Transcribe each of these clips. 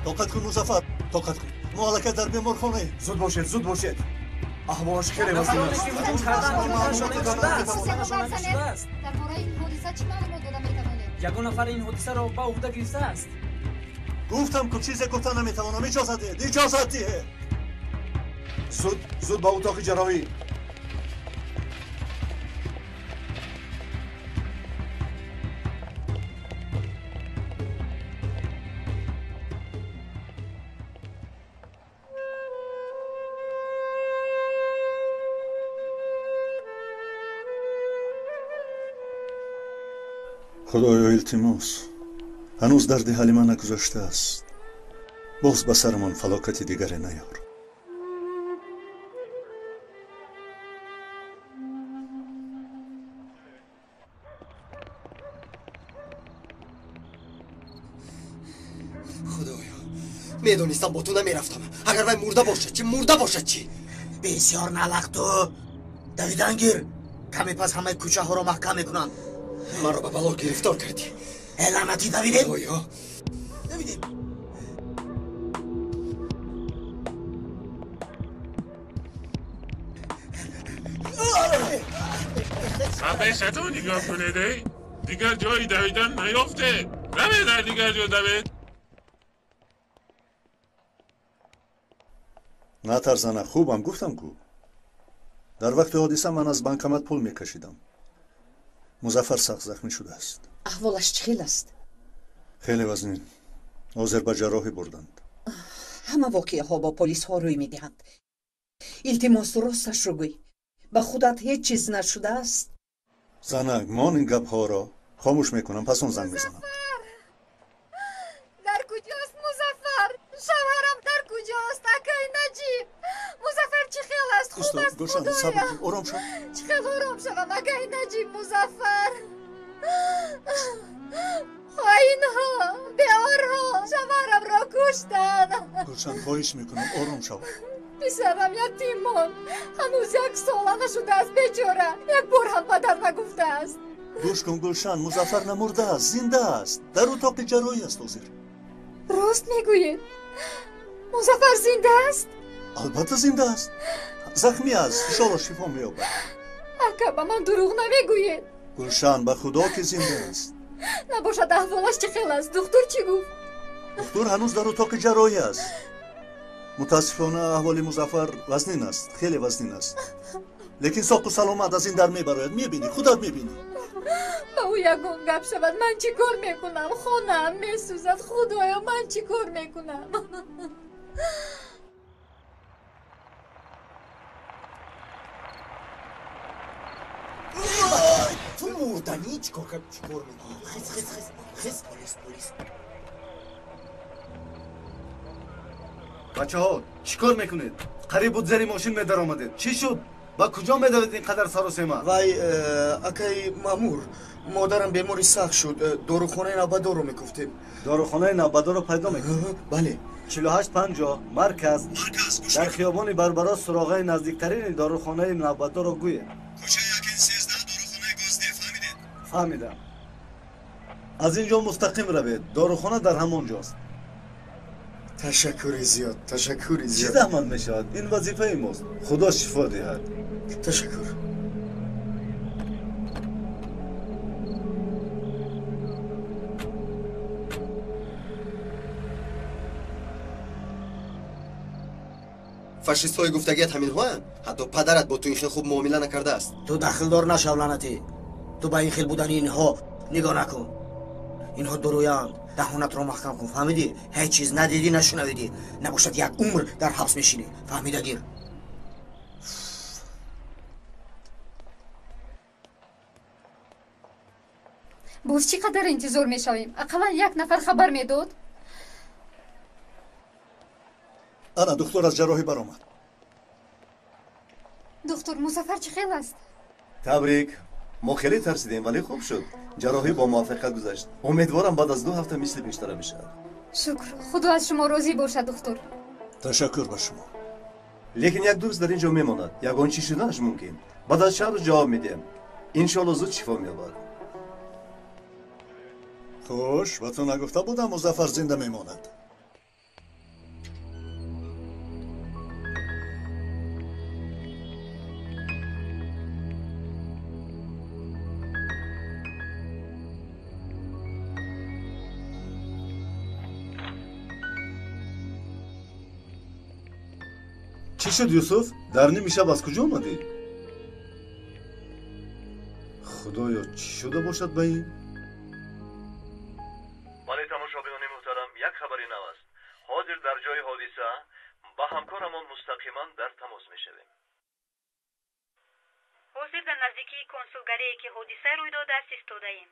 توقت کن مظفر، توقت کن. معالجه در بیمارخانه. زود باشید. احوالش خیلی وسیع است. درباره این حادثه چی معلومات داده میتوانید؟ یگان نفر این حادثه را با عهده گرفته است. گفتم که چیزی گفتن نمیتوانم. اجازه ده. زود با اتاق جراحی. خدایا التماس هنوز درد حلیمه نگذاشته است. باز به سرمان فلاکت دیگری نیار. خدایا میدونستم با تو نمیرفتم. اگر من مرده باشد چی؟ بسیار نلق تو دویدن گیر. کمی پس همه کوچه ها را محکم میکنم. من را به بلا گرفتار کردی. لعنتی دویدیم. خدایا دویدیم. صفحه رو نگاه کنید. دیگر جایی دویدن نیافته. نمی در دیگر جا دوید. نترسانه. خوبم گفتم کو. در وقت حادثه من از بانکمت پول میکشیدم. مظفر سخت زخمی شده است. احوالش چخیل است؟ خیلی وزنین. حاضر به جراحی بردند. همه واقعه ها با پلیس ها روی میدهند. التماس راستش رو گوی. به خودت هیچ چیز نشده است؟ زنک من این گپ ها را خاموش میکنم. پس اون زنگ میزنم. در کجاست مظفر؟ شوهرم در کجاست؟ اکای نجیب مظفر چی خیال است؟ خوب است گلشن صبر کن. آرام شو. چی خیال آرام شوم اکای نجیب مظفر؟ خائنها بیارها شوهرم را کشتن. گلشن خواهش میکنم آرام شو. پسرم یتیم ماند. هنوز 1 ساله نشده است. بیچاره یک بار هم پدر نگفته است. گوش کن گلشن. مظفر نمرده است. زنده است. در اتاق جراحی است. حاضر. راست میگوید؟ مظفر زنده است؟ البته زنده است. زخمی است. انشاءالله شفا مییابد. اکا به من دروغ نمیگوید. گلشن به خدا که زنده است. نباشد احوالش چه خیل است؟ دکتر چی گفت؟ دکتر هنوز در اتاق جراحی است. متاسفانه احوال مظفر وزنین است. خیلی وزنین است. لیکن ساق و سلامت از این در میبراید. میبینی خودت میبینی. با او یکون گپ شود من چی کار میکنم؟ خونم میسوزد. خدایا من چی کار میکنم؟ تو مردنی چی کار میکنی؟ خیز پلیس. بچه ها چی کار میکنید؟ قریب بود زیر ماشین میدر آمدید. چی شد؟ با کجا میدوید اینقدر سر و سیما؟ وای اکای مامور مادرم بیماری سخت شد. داروخانه نوبدار رو میگفتیم. داروخانه نوبدار رو پیدا میکنید؟ بله. 4850 مرکز در خیابان بربرا سراغه نزدیکترین داروخانه نوبدار رو گویه. کوچه یکین 13 داروخانه گازده. فهمیدید؟ فهمیدم. از اینجا مستقیم روید. داروخانه در همون جاست. تشکری زیاد. چی زحمت میشود؟ این وظیفه ماست. خدا شفا دهد. تشکر. فاشیست های گفتگیت همین ها هم. حتی پدرت با تو این خیل خوب معامله نکرده است. تو دخل دار نشو لعنتی. تو با این خیل بودن اینها نگاه نکن. اینها درویند. دهانت را محکم کن. فهمیدی؟ هیچ چیز ندیدی نشنویدی. نباشد یک عمر در حبس میشینی. فهمیده گیر. باز چقدر انتظار میشویم؟ اقلا یک نفر خبر میداد؟ انا دکتر از جراحی برآمد. دکتر مظفر چه خیل است؟ تبریک. ما خیلی ترسیدیم ولی خوب شد. جراحی با موفقیت گذشت. امیدوارم بعد از 2 هفته مثل بیشتر بشه. شکر. خدا از شما راضی باشد دکتر. تشکر به شما. لیکن یک دوست در اینجا میماند. یگان چی شدنش ممکن. بعد از چند روز جواب میدیم. انشالله زود شفا مییابد. خوش. و تو نگفته بودم مظفر زنده میماند. چی شد یوسف؟ در نیم شب از کجا آمدی؟ خدایا چی شده باشد به این؟ بله تماشاگران محترم، یک خبری نو است. حاضر در جای حادثه با همکارمان مستقیما در تماس میشویم. حاضر در نزدیکی کنسولگری که حادثه روی داده است ایستاده‌ایم.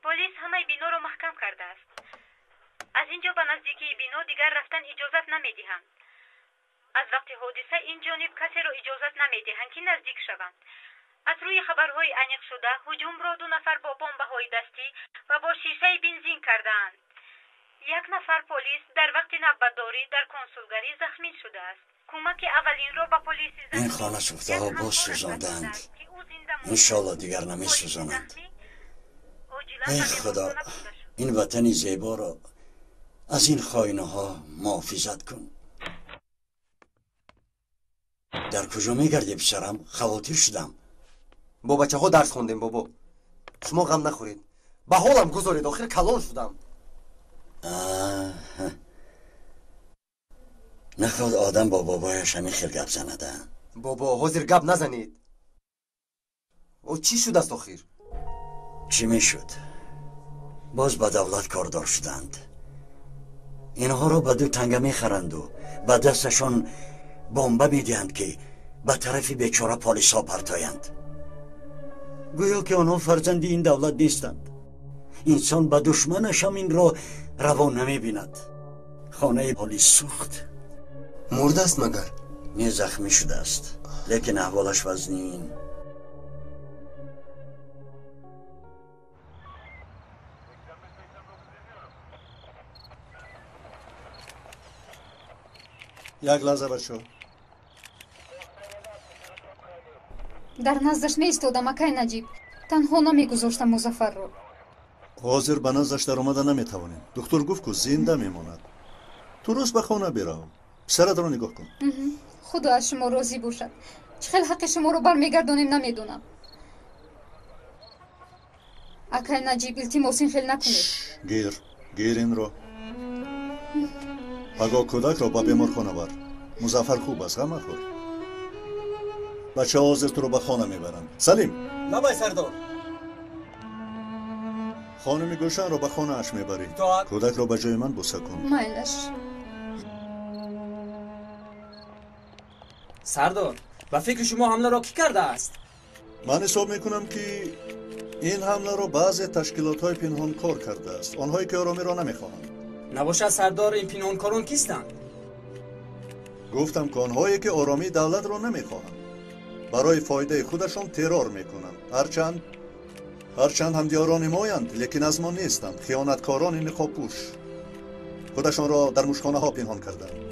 پلیس همه بنا را محکم کرده است. از اینجا به نزدیکی بنا دیگر رفتن اجازت نمیدهند. از وقت حادثه این جانب کسی را اجازت نمیدهند که نزدیک شوند. از روی خبرهای انیق شده هجوم را 2 نفر با بمب‌های دستی و با شیشه بنزین کردند. 1 نفر پلیس در وقت نوبتداری در کنسولگری زخمی شده است. کمک اولین را به پلیس این خانه سوخته ها باز سوزاندند. انشالله دیگر نمی سوزانند. ای خدا، این وطن زیبا را از این خائنه ها محافظت کن. در کجا میگردی پسرم؟ خواطر شدم. با بچه ها درس خوندیم بابا. شما غم نخورید. به حالم گذارید، آخر کلان شدم. نخواد آدم با بابایش همین خیل گپ زنده. بابا حاضر گپ نزنید. او چی شد است آخر؟ چی میشد؟ باز به دولت کاردار شدند. اینها رو به 2 تنگه میخرند و به دستشان بمب میدهند که به طرف بیچاره پلیس ها پرتایند. گویا که آنها فرزند این دولت نیستند. انسان به دشمنش هم این را روا نمیبیند. خانه پلیس سوخت. مرده است مگر؟ نه، زخمی شده است، لیکن احوالش وزنین. یک لحظه بچه. در نزدش نیستادم اکای نجیب. تنها نمیگذاشتم مظفر رو. حاضر به نزدش در آمده نمیتوانیم. دکتر گفت که زنده میماند. تو روز به خانه برو. سرت رو نگاه کن. خدا از شما راضی باشد. چخیل حق شما رو برمیگردونیم نمیدونم. اکای نجیب التماس این خیل نکنید. گیر این رو. اگه کودک رو با بیمار خانه بر. مظفر خوب است، غم نخور. بچه حاضر تو رو به خانه میبرند. سلیم. نبای سردار. خانمی گوشن رو به خانه اش میبری. کودک رو به جای من بوسه کن. مایلش. سردار، به فکر شما حمله را کی کرده است؟ من حساب میکنم که این حمله رو بعضی تشکیلات های پنهان کار کرده است. آنهایی که آرامی را نمیخواهند. نباشد سردار این پنهانکاران کیستند؟ گفتم که آنهایی که آرامی دولت را نمیخواهند. برای فایده خودشان ترور میکنند. هرچند همدیاران مایند، لیکن از ما نیستند. خیانتکاران نقابپوش خودشان را در مشخانه ها پنهان کردند.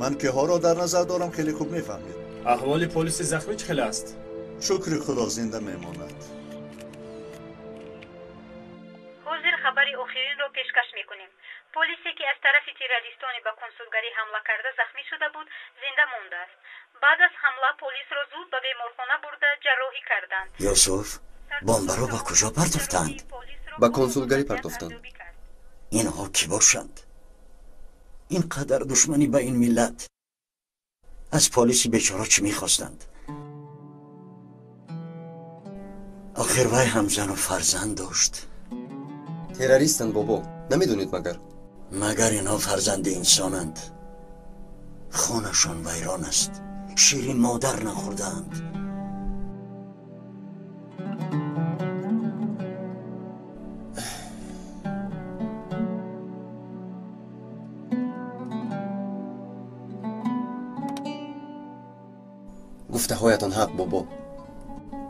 من که ها را در نظر دارم، خیلی خوب میفهمید. احوال پلیس زخمی چخیل است؟ شکر خدا زنده میماند. حاضر خبری آخرین را پیشکش میکنیم. پلیسی که از طرف تروریستان به کنسولگری حمله کرده زخمی شده بود زنده مانده است. بعد از حمله پلیس را زود به بیمارخانه برده جراحی کردند. یوسف، بمب رو با کجا پرتافتند؟ به کنسولگری پرتافتند. اینها کی باشند؟ اینقدر دشمنی به این ملت. از پلیسی بیچاره چی میخواستند؟ آخر وای هم زن و فرزند داشت. تروریستند بابا، نمیدونید مگر اینها فرزند انسانند. خانشان ویران است. شیرین مادر نخوردند. گفته هایتان حق بابا.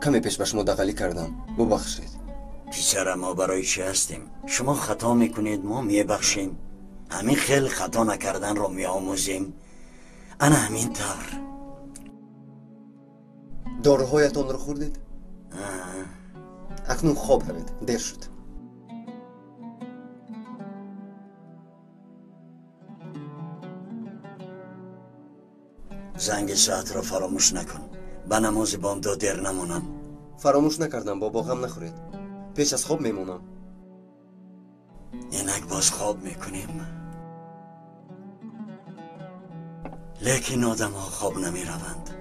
کمی پیش به شما دغلی کردم، ببخشید. پسر، ما برای چی هستیم؟ شما خطا میکنید، ما میبخشیم. همین خیل خطا نکردن رو میآموزیم. انا همین طور. داروهایتان رو خوردید؟ اکنون خواب هرید، دیر شد. زنگ ساعت را فراموش نکن. به نماز بامداد دیر نمونم. فراموش نکردم بابا، غم نخورید. پیش از خواب میمونم. اینک باز خواب میکنیم. لیکن آدم ها خواب نمی روند.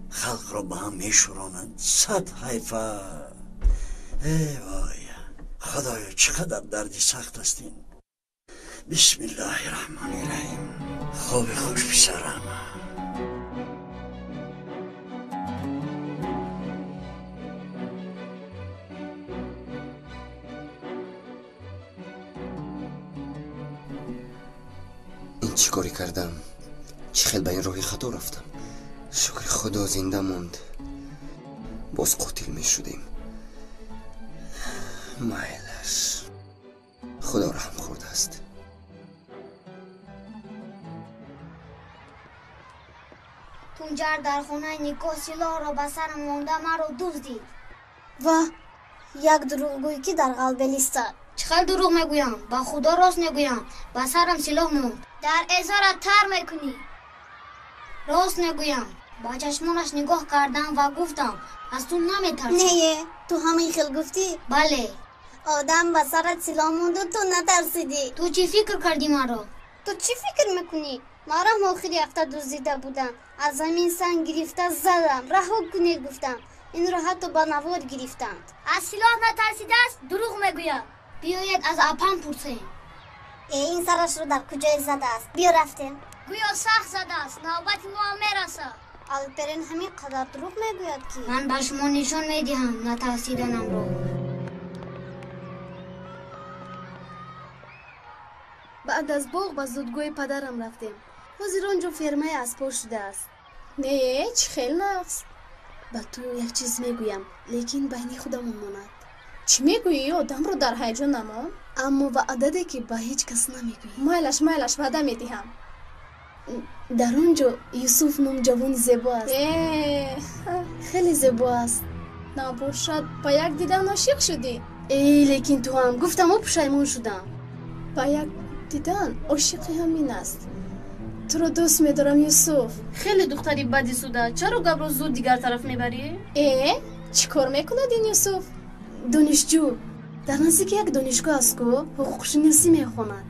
خلق را به هم می شورانند. صد حیفه. ای وای خدایا چقدر دردی سخت هستین. بسم الله الرحمن الرحیم. خواب خوش پسرم. این چی کاری کردم؟ چه خیلی به این راهی خطا رفتم. شکر خدا زنده موند. باز قاتل می شدیم. مایلش خدا رحم خورده است. تونجر در خونه نیکو سلاح را به سرم مانده مرا دزدید و یک دروغگویی که در قلب لیستد. چقدر دروغ میگویم؟ به خدا راست میگویم. به سرم سلاح ماند. در اظهارت تر میکنی. راست میگویم. با چشمانش نگاه کردم و گفتم از تو نمیترسم. نه تو همین خیل گفتی؟ بله. آدم به سرت سلاح ماند و تو نترسیدی. تو چی فکر کردی مرا؟ تو چی فکر میکنی؟ مرا آخری هفته دزدیده بودن. از زمین سنگ گرفته زدم. رها کنید گفتم. این را حتی به نوار گرفتند. از سلاح نترسیده است؟ دروغ میگوید. بیایید از اپم پرسیم. این سرش رو در کجای زده است؟ بیا رفتیم. گویا سخت زده است. نوبت ما هم میرسه. الپرین همین قدر دروغ میگوید که من به شما نشان میدهم نترسیدنم رو. بعد از باغ به زودگوی پدرم رفتیم. حاضر آنجا فرمه اسبار شده است. نه چه خیلی نقص. به تو یک چیز میگویم لیکن بین خودم ماند. چی میگویی؟ آدم رو در هیجان نمان. اما وعده که به هیچ کس نمیگویی. مایلش وعده میدهم. در آنجا یوسف نام جوان زیبا است. خیلی زیبا است. نباشد با یک دیدن عاشق شدی؟ لیکن تو هم گفتم و پشیمون شدم. با یک دیدن عاشقی همین است. تو رو دوست میدارم یوسف. خیلی دختری بدی سوده. چرا گبر زود دیگر طرف میبری؟ چی کار میکند این یوسف؟ دانشجو در نزدیک یک دانشگاه است که حقوق شناسی میخواند.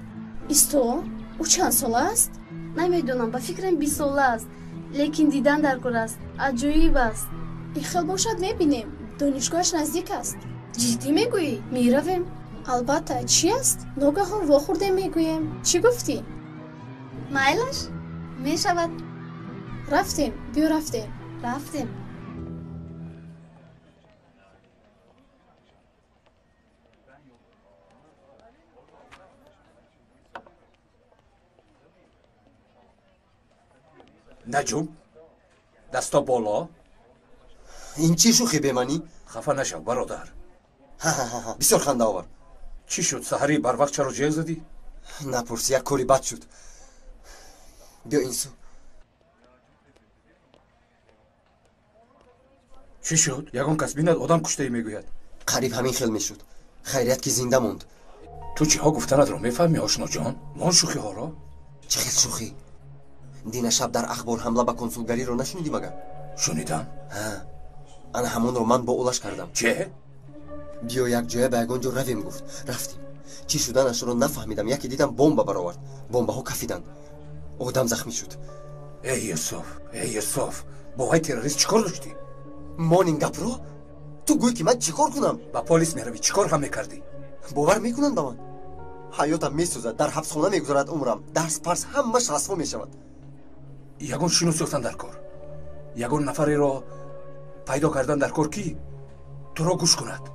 ایستو؟ او چند سال است؟ نمیدونم به فکرم 20 ساله است لیکن دیدن در کار است. عجیب است. این خیلی باشد میبینیم. دانشگاهش نزدیک است. جدی میگویی؟ میرویم. البته چی است؟ ناگهان واخورده میگویم. چی گفتی؟ مایلش میشود. رفتیم. بیا رفتیم. نجوم دستا بالا. این چی شوخی به منی؟ خفه نشو برادر. بسیار خنده آور. چی شد سحری بر وقت چرا جیغ زدی؟ نپرس یک کاری بد شد. بیا این سو. چی شد؟ یگان کس بیند آدم کشته ای میگوید. قریب همین خیل میشد. خیریت که زنده موند. تو چی ها گفتند رو میفهمی آشنا جان؟ مان شوخی ها را؟ چه خیل شوخی؟ دین شب در اخبار حمله به کنسولگری رو نشنیدی مگر؟ شنیدم. انا همون رو من با اولش کردم. چه؟ بیا یک جای به یگان جو رویم گفت. رفتیم. چی شدنش رو نفهمیدم. یکی دیدم بمب برآورد. بمبه ها کفیدن. آدم زخمی شد. ای یوسف با وای تروریست چیکار داشتی؟ مانین گپرو؟ تو گوی که من چیکار کنم؟ با پلیس میروی چیکار هم میکردی؟ باور میکنن به من؟ حیاتم میسوزد. در حبسخانه میگذارد عمرم. درس پرس همش رسوا میشود. یگان شنو ساختن در کار. یگان نفری را پیدا کردن در کار کی تو را گوش کند.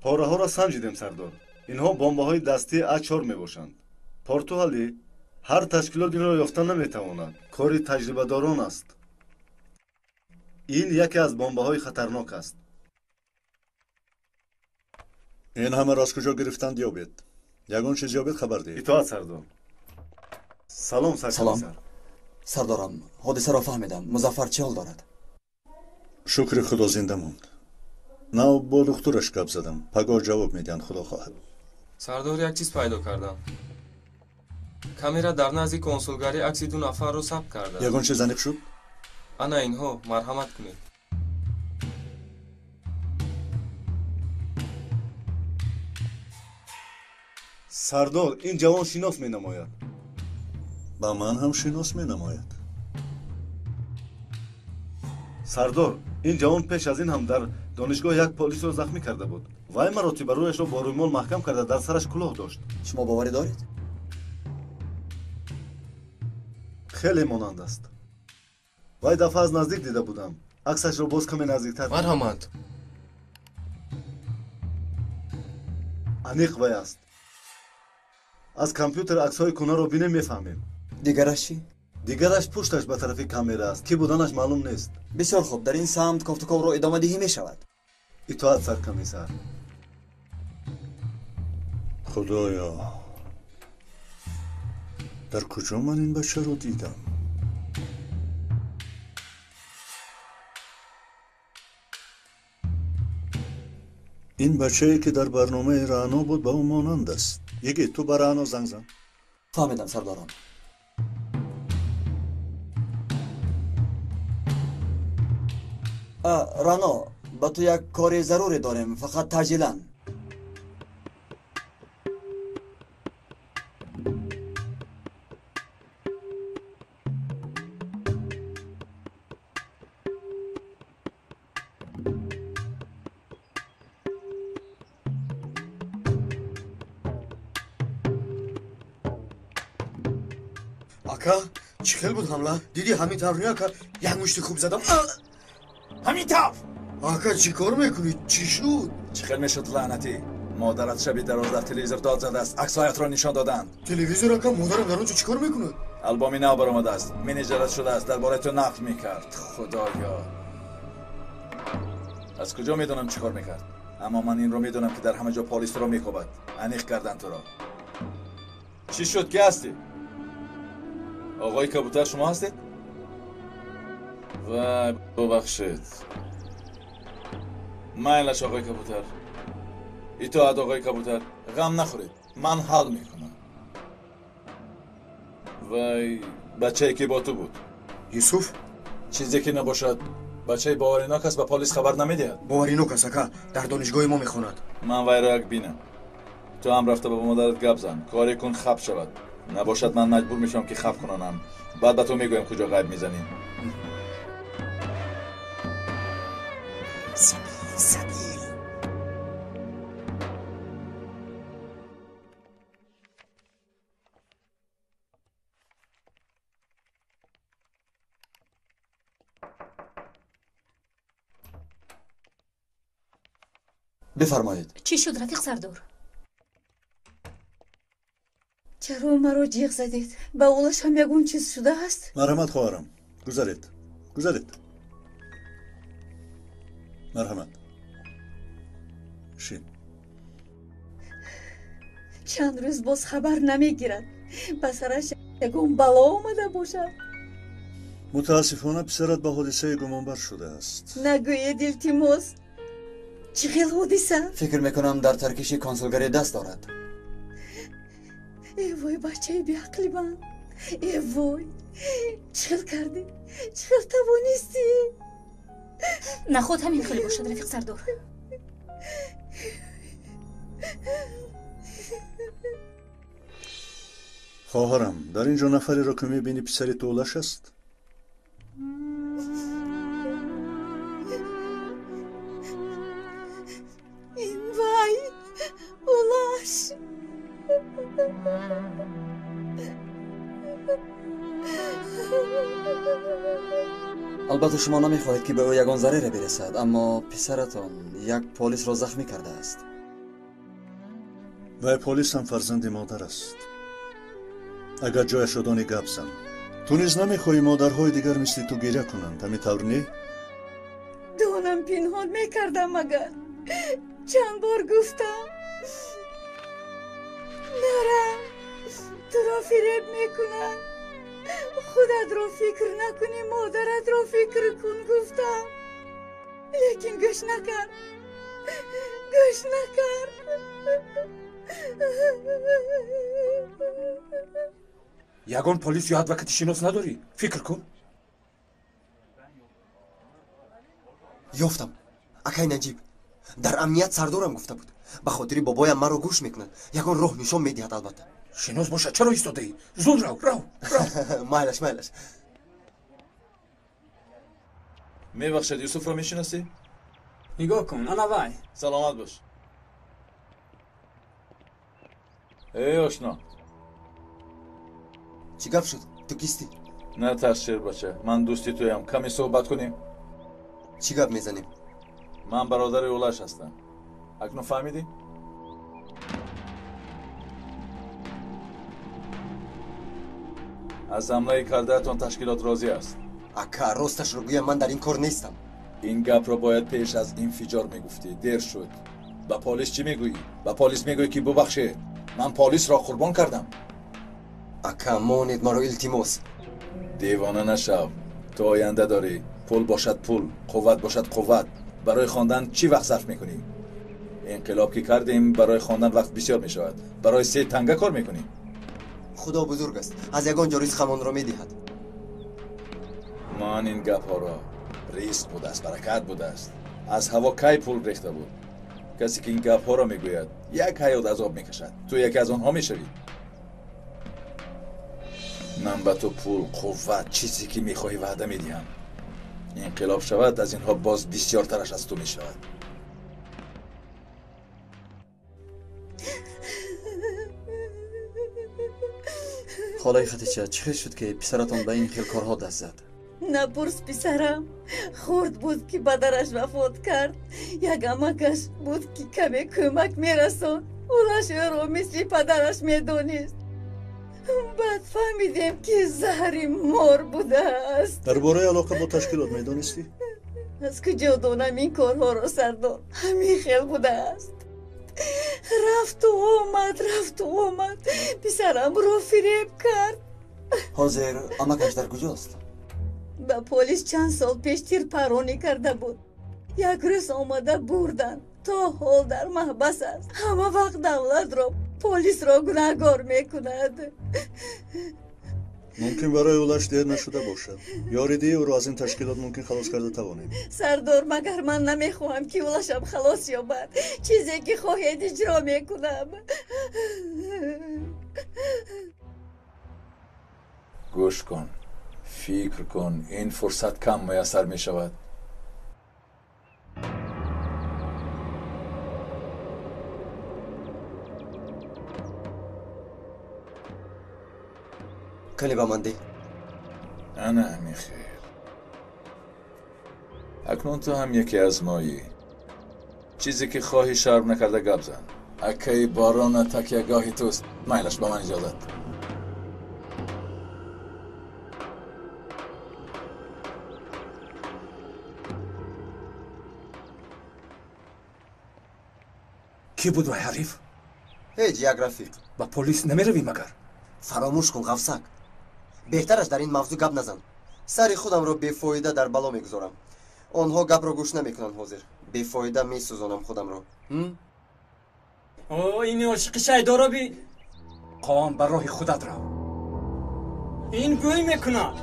پاره ها را سنجیدیم سردار. اینها بمبه های دستی A4 میباشند. پرتغالی هر تشکیلات این را یافتن نمیتواند. کاری تجربه داران است. این یکی از بمبه های خطرناک است. این همه را از کجا گرفتند یابید. یگان چیز یابید خبر دهید. اطاعت سردار. سلام سرکردی. سردارم حادثه را فهمیدم. مظفر چه حال دارد؟ شکر خدا زنده موند. نه با دکترش گپ زدم. پگاه جواب میدن خدا خواهد. سردار یک چیز پیدا کردم. کامera در نزدیک کنسولگری عکس دو نفر رو ثبت کرده. یگان چه زنیق شد؟ انا اینها مرحمت کنید. سردار این جوان شناس می نماید. ба ман ҳам шинос менамояд. сардор, ин ҷавон пеш аз ин ҳам дар донишгоҳ як полисро захмӣ карда буд. вай маротиба рӯяшро бо рӯймол маҳкам карда дар сараш кӯлоҳ дошт. шумо боварӣ доред? хеле монанд аст. вай дафъа аз наздик дида будам. аксашро боз каме наздиктар. марҳамат. аниқ вай аст. аз компютер аксҳои кӯнаро бинем мефаҳмем. дигараш чӣ? дигараш пушташ ба тарафи камера аст. ки буданаш маълум нест. бисёр хуб, дар ин самт кофтуковро идома диҳӣ мешавад. итоат саркамисар. худоё, дар куҷо ман ин бачаро дидам? ин бачае ки дар барномаи раъно буд ба ӯ монанд аст. иги ту ба раъно занг зан. фаҳмидам сардорон. раъно, ба ту як кори заруре дорем, фақат таъҷилан. ака, чӣ хел буд ҳамла? дидӣ ҳамин тавр не ака? як мушти хуб задам. ҳамин тавр! ака, чӣ кор мекунӣ? чӣ шуд? чӣ хел мешуд лаънатӣ? модарат шаби дароз дар телевизор дод задааст, аксҳоятро нишон доданд. телевизор ака, модарам дар он ҷо чӣ кор мекунад? албоми нав баромадааст. менеҷерат шудааст, дар бораи ту нақл мекард. худоё, аз куҷо медонам чӣ кор мекард? аммо ман инро медонам ки дар ҳама ҷо полис туро мекобад. аниқ карданд туро. чӣ шуд? ки ҳастӣ? оғои кабутар шумо ҳастед? вай бубахшед. майлаш оғои кабутар. итоат оғои кабутар. ғам нахӯред, ман ҳал мекунам. вай бачае ки бо ту буд? юсуф? чизе ки набошад бачаи боваринок аст ба полис хабар намедиҳад? боваринок аст ака, дар донишгоҳи мо мехонад. ман вайро як бинам. ту ҳам рафта ба модарат гап зан, коре кун хаб шавад. набошад ман маҷбур мешавам ки хаб кунонам. баъд ба ту мегӯям куҷо ғайб мезанем. сабил. бифармоед. чӣ шуд рафиқ сардор? чаро маро ҷиғ задед? ба улаш ҳам ягон чиз шудааст? марҳамат хоҳарам, гузаред, гузаред. марҳамат. шин. чанд рӯз боз хабар намегирад. ба сараш ягон бало омада бошад. мутаассифона писарат ба ҳодисаи гумонбар шудааст. нагӯед илтимос. чӣ хел ҳодиса? фикр мекунам дар таркиши консулгарӣ даст дорад. эвой бачаи беақли ман. эвой, чӣ хел кардӣ? чӣ хел тавонистӣ? наход ҳамин хел бошад рафиқ сардор. хоҳарам, дар ин ҷо нафареро ки мебинӣ писари ту улаш аст? ин вай улаш. албатта шумо намехоҳед ки ба ӯ ягон зарере бирасад, аммо писаратон як полисро захмӣ кардааст. вай полис ҳам фарзанди модар аст. агар ҷояшро донӣ гап зан. ту низ намехоҳӣ модарҳои дигар мисли ту гиря кунанд, ҳамин тавр не? донам пинҳон мекардам агар. чанд бор гуфтам. нарам, туро фиреб мекунанд. худатро фикр накунӣ, модаратро фикр кун гуфтам. лекин гӯш накард. гӯш накард. ягон полис ё адвокати шинос надорӣ? фикр кун. ёфтам. акай наҷиб дар амният сардорам гуфта буд. ба хотири бобоям маро гӯш мекунад. ягон роҳ нишон медиҳад албатта. шинос бошад, чаро истодаӣ? Зуд рав. майлаш мебахшед, юсуфро мешинасӣ? нигоҳ кун, ана вай. саломат бош. эй ошно, чӣ гап шуд? ту кистӣ? на тарс шербача, ман дӯсти туям. каме суҳбат кунем. чӣ гап мезанем? ман бародари улаш ҳастам. акнун фаҳмидӣ? аз ҳамлаи кардаатон ташкилот розӣ аст. ака, росташро гӯям, ман дар ин кор нестам. ин гапро бояд пеш аз инфиҷор мегуфтӣ. дер шуд. ба полис чӣ мегӯӣ? ба полис мегӯӣ ки бубахше, ман полисро қурбон кардам. ака, монед маро, илтимос. девона нашав. ту оянда дорӣ. пул бошад пул, қувват бошад қувват. барои хондан чӣ вақт сарф мекунӣ? инқилоб ки кардем, барои хондан вақт бисёр мешавад. барои 3 танга кор мекунӣ. худо бузург аст, аз ягон ҷо ризқамонро медиҳад. ман ин гапҳоро ризқ будааст, баракат будааст. аз ҳаво кай пул рехта буд. касе ки ин гапҳоро мегӯяд, як ҳаёт азоб мекашад. ту яке аз онҳо мешавӣ. ман ба ту пул, қувват, чизе ки мехоҳӣ ваъда медиҳам. инқилоб шавад, аз инҳо боз бисёртараш аз ту мешавад. холаи хатича, чӣ хел шуд ки писаратон ба ин хел корҳо даст зад? напурс писарам. хурд буд ки падараш вафот кард. як амакаш буд ки каме кӯмак мерасон. улаш ӯро мисли падараш медонист. баъд фаҳмидем ки заҳри мор будааст. дар бораи алоқа бо ташкилот медонистӣ? аз куҷо донам ин корҳоро, сардор? ҳамин хел будааст. рафту омад. писарамро фиреб кард. ҳозир амакаш дар куҷост? ба полис чанд сол пештир парронӣ карда буд. як рӯз омада бурданд. то ҳол дар маҳбас аст. ҳама вақт давлатро, полисро гунаҳгор мекунад. мумкин барои улаш дер нашуда бошад. ёридии ӯро аз ин ташкилот мумкин халос карда тавонем. сардор, магар ман намехоҳам ки улашам халос ёбад. чизе ки хоҳед иҷро мекунам. гӯш кун, фикр кун. ин фурсат кам муяссар мешавад. кале ба ман де. ана мехер. акнун ту ҳам яке аз моӣ. чизе ки хоҳӣ шарм накарда гап зан. акаи борона такягоҳи туст. майлаш, ба ман иҷозат. ки буд вай ҳариф? ҳеҷ, як рафиқ. ба полис намеравӣ магар? фаромӯш кун, ғафсак. беҳтараш дар ин мавзӯъ гап назан. сари худамро бефоида дар бало мегузорам. онҳо гапро гӯш намекунанд. ҳозир бефоида месӯзонам худамро. ин ошиқи шайдороби қом ба роҳи худат рав. ин бӯй мекунад.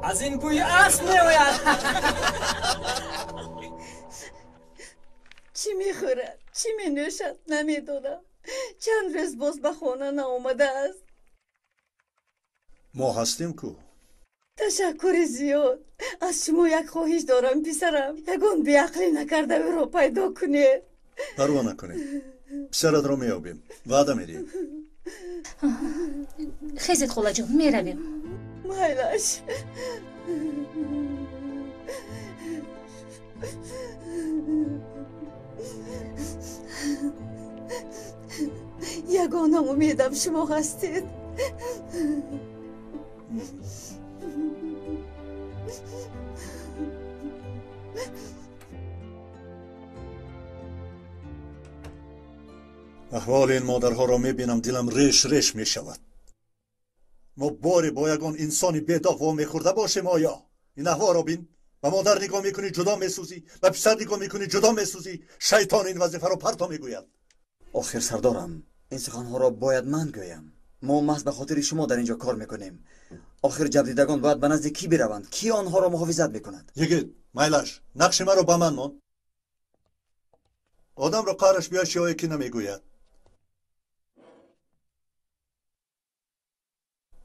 аз ин бӯй асп меояд. чӣ мехӯрад, чӣ менӯшад, намедонам. чанд рӯз боз ба хона наомадааст. мо ҳастем кӯ? ташаккури зиёд. аз шумо як хоҳиш дорам, писарам. ягон беақлӣ накарда ӯро пайдо кунед. парво накунед. писаратро меёбем. ваъда медиҳем. хезед холаҷон, меравем. майлаш. ягона умедам шумо ҳастед. аҳволи ин модарҳоро мебинам, дилам реш мешавад. мо боре бо ягон инсони бедоғ вомехӯрда бошем оё? ин аҳворо бин. ба модар нигоҳ мекунӣ, ҷудо месӯзӣ. ба писар нигоҳ мекунӣ, ҷудо месӯзӣ. шайтон ин вазифаро парто мегӯяд. охир сардорам, ин суханҳоро бояд ман гӯям. мо маҳз ба хотири шумо дар ин ҷо кор мекунем. охир ҷабдидагон бояд ба назди кӣ бираванд? кӣ онҳоро муҳофизат мекунад? йигит, майлаш, нақши маро ба ман мон. одамро қаҳраш биёшиёе ки намегӯяд.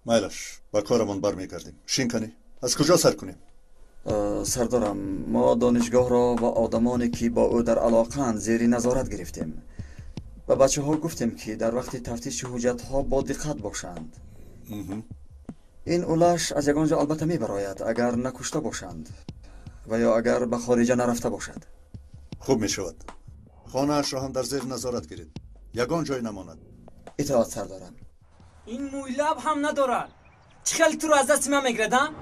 майлаш ба корамон бармегардем. шинкани аз куҷо сар кунем? سردارم ما دانشگاه را و آدمانی که با او در علاقه‌اند زیر نظارت گرفتیم و بچه ها گفتیم که در وقت تفتیش حجت ها با دقت باشند. این اولش از یگانجا البته می براید اگر نکشته باشند و یا اگر به خارجه نرفته باشد. خوب می شود. خانه اش را هم در زیر نظارت گیرید. یگان جای نماند. اطاعت سردارم. این مویلاب هم ندارد. چه خیلی تو رو از دست من میگیردم؟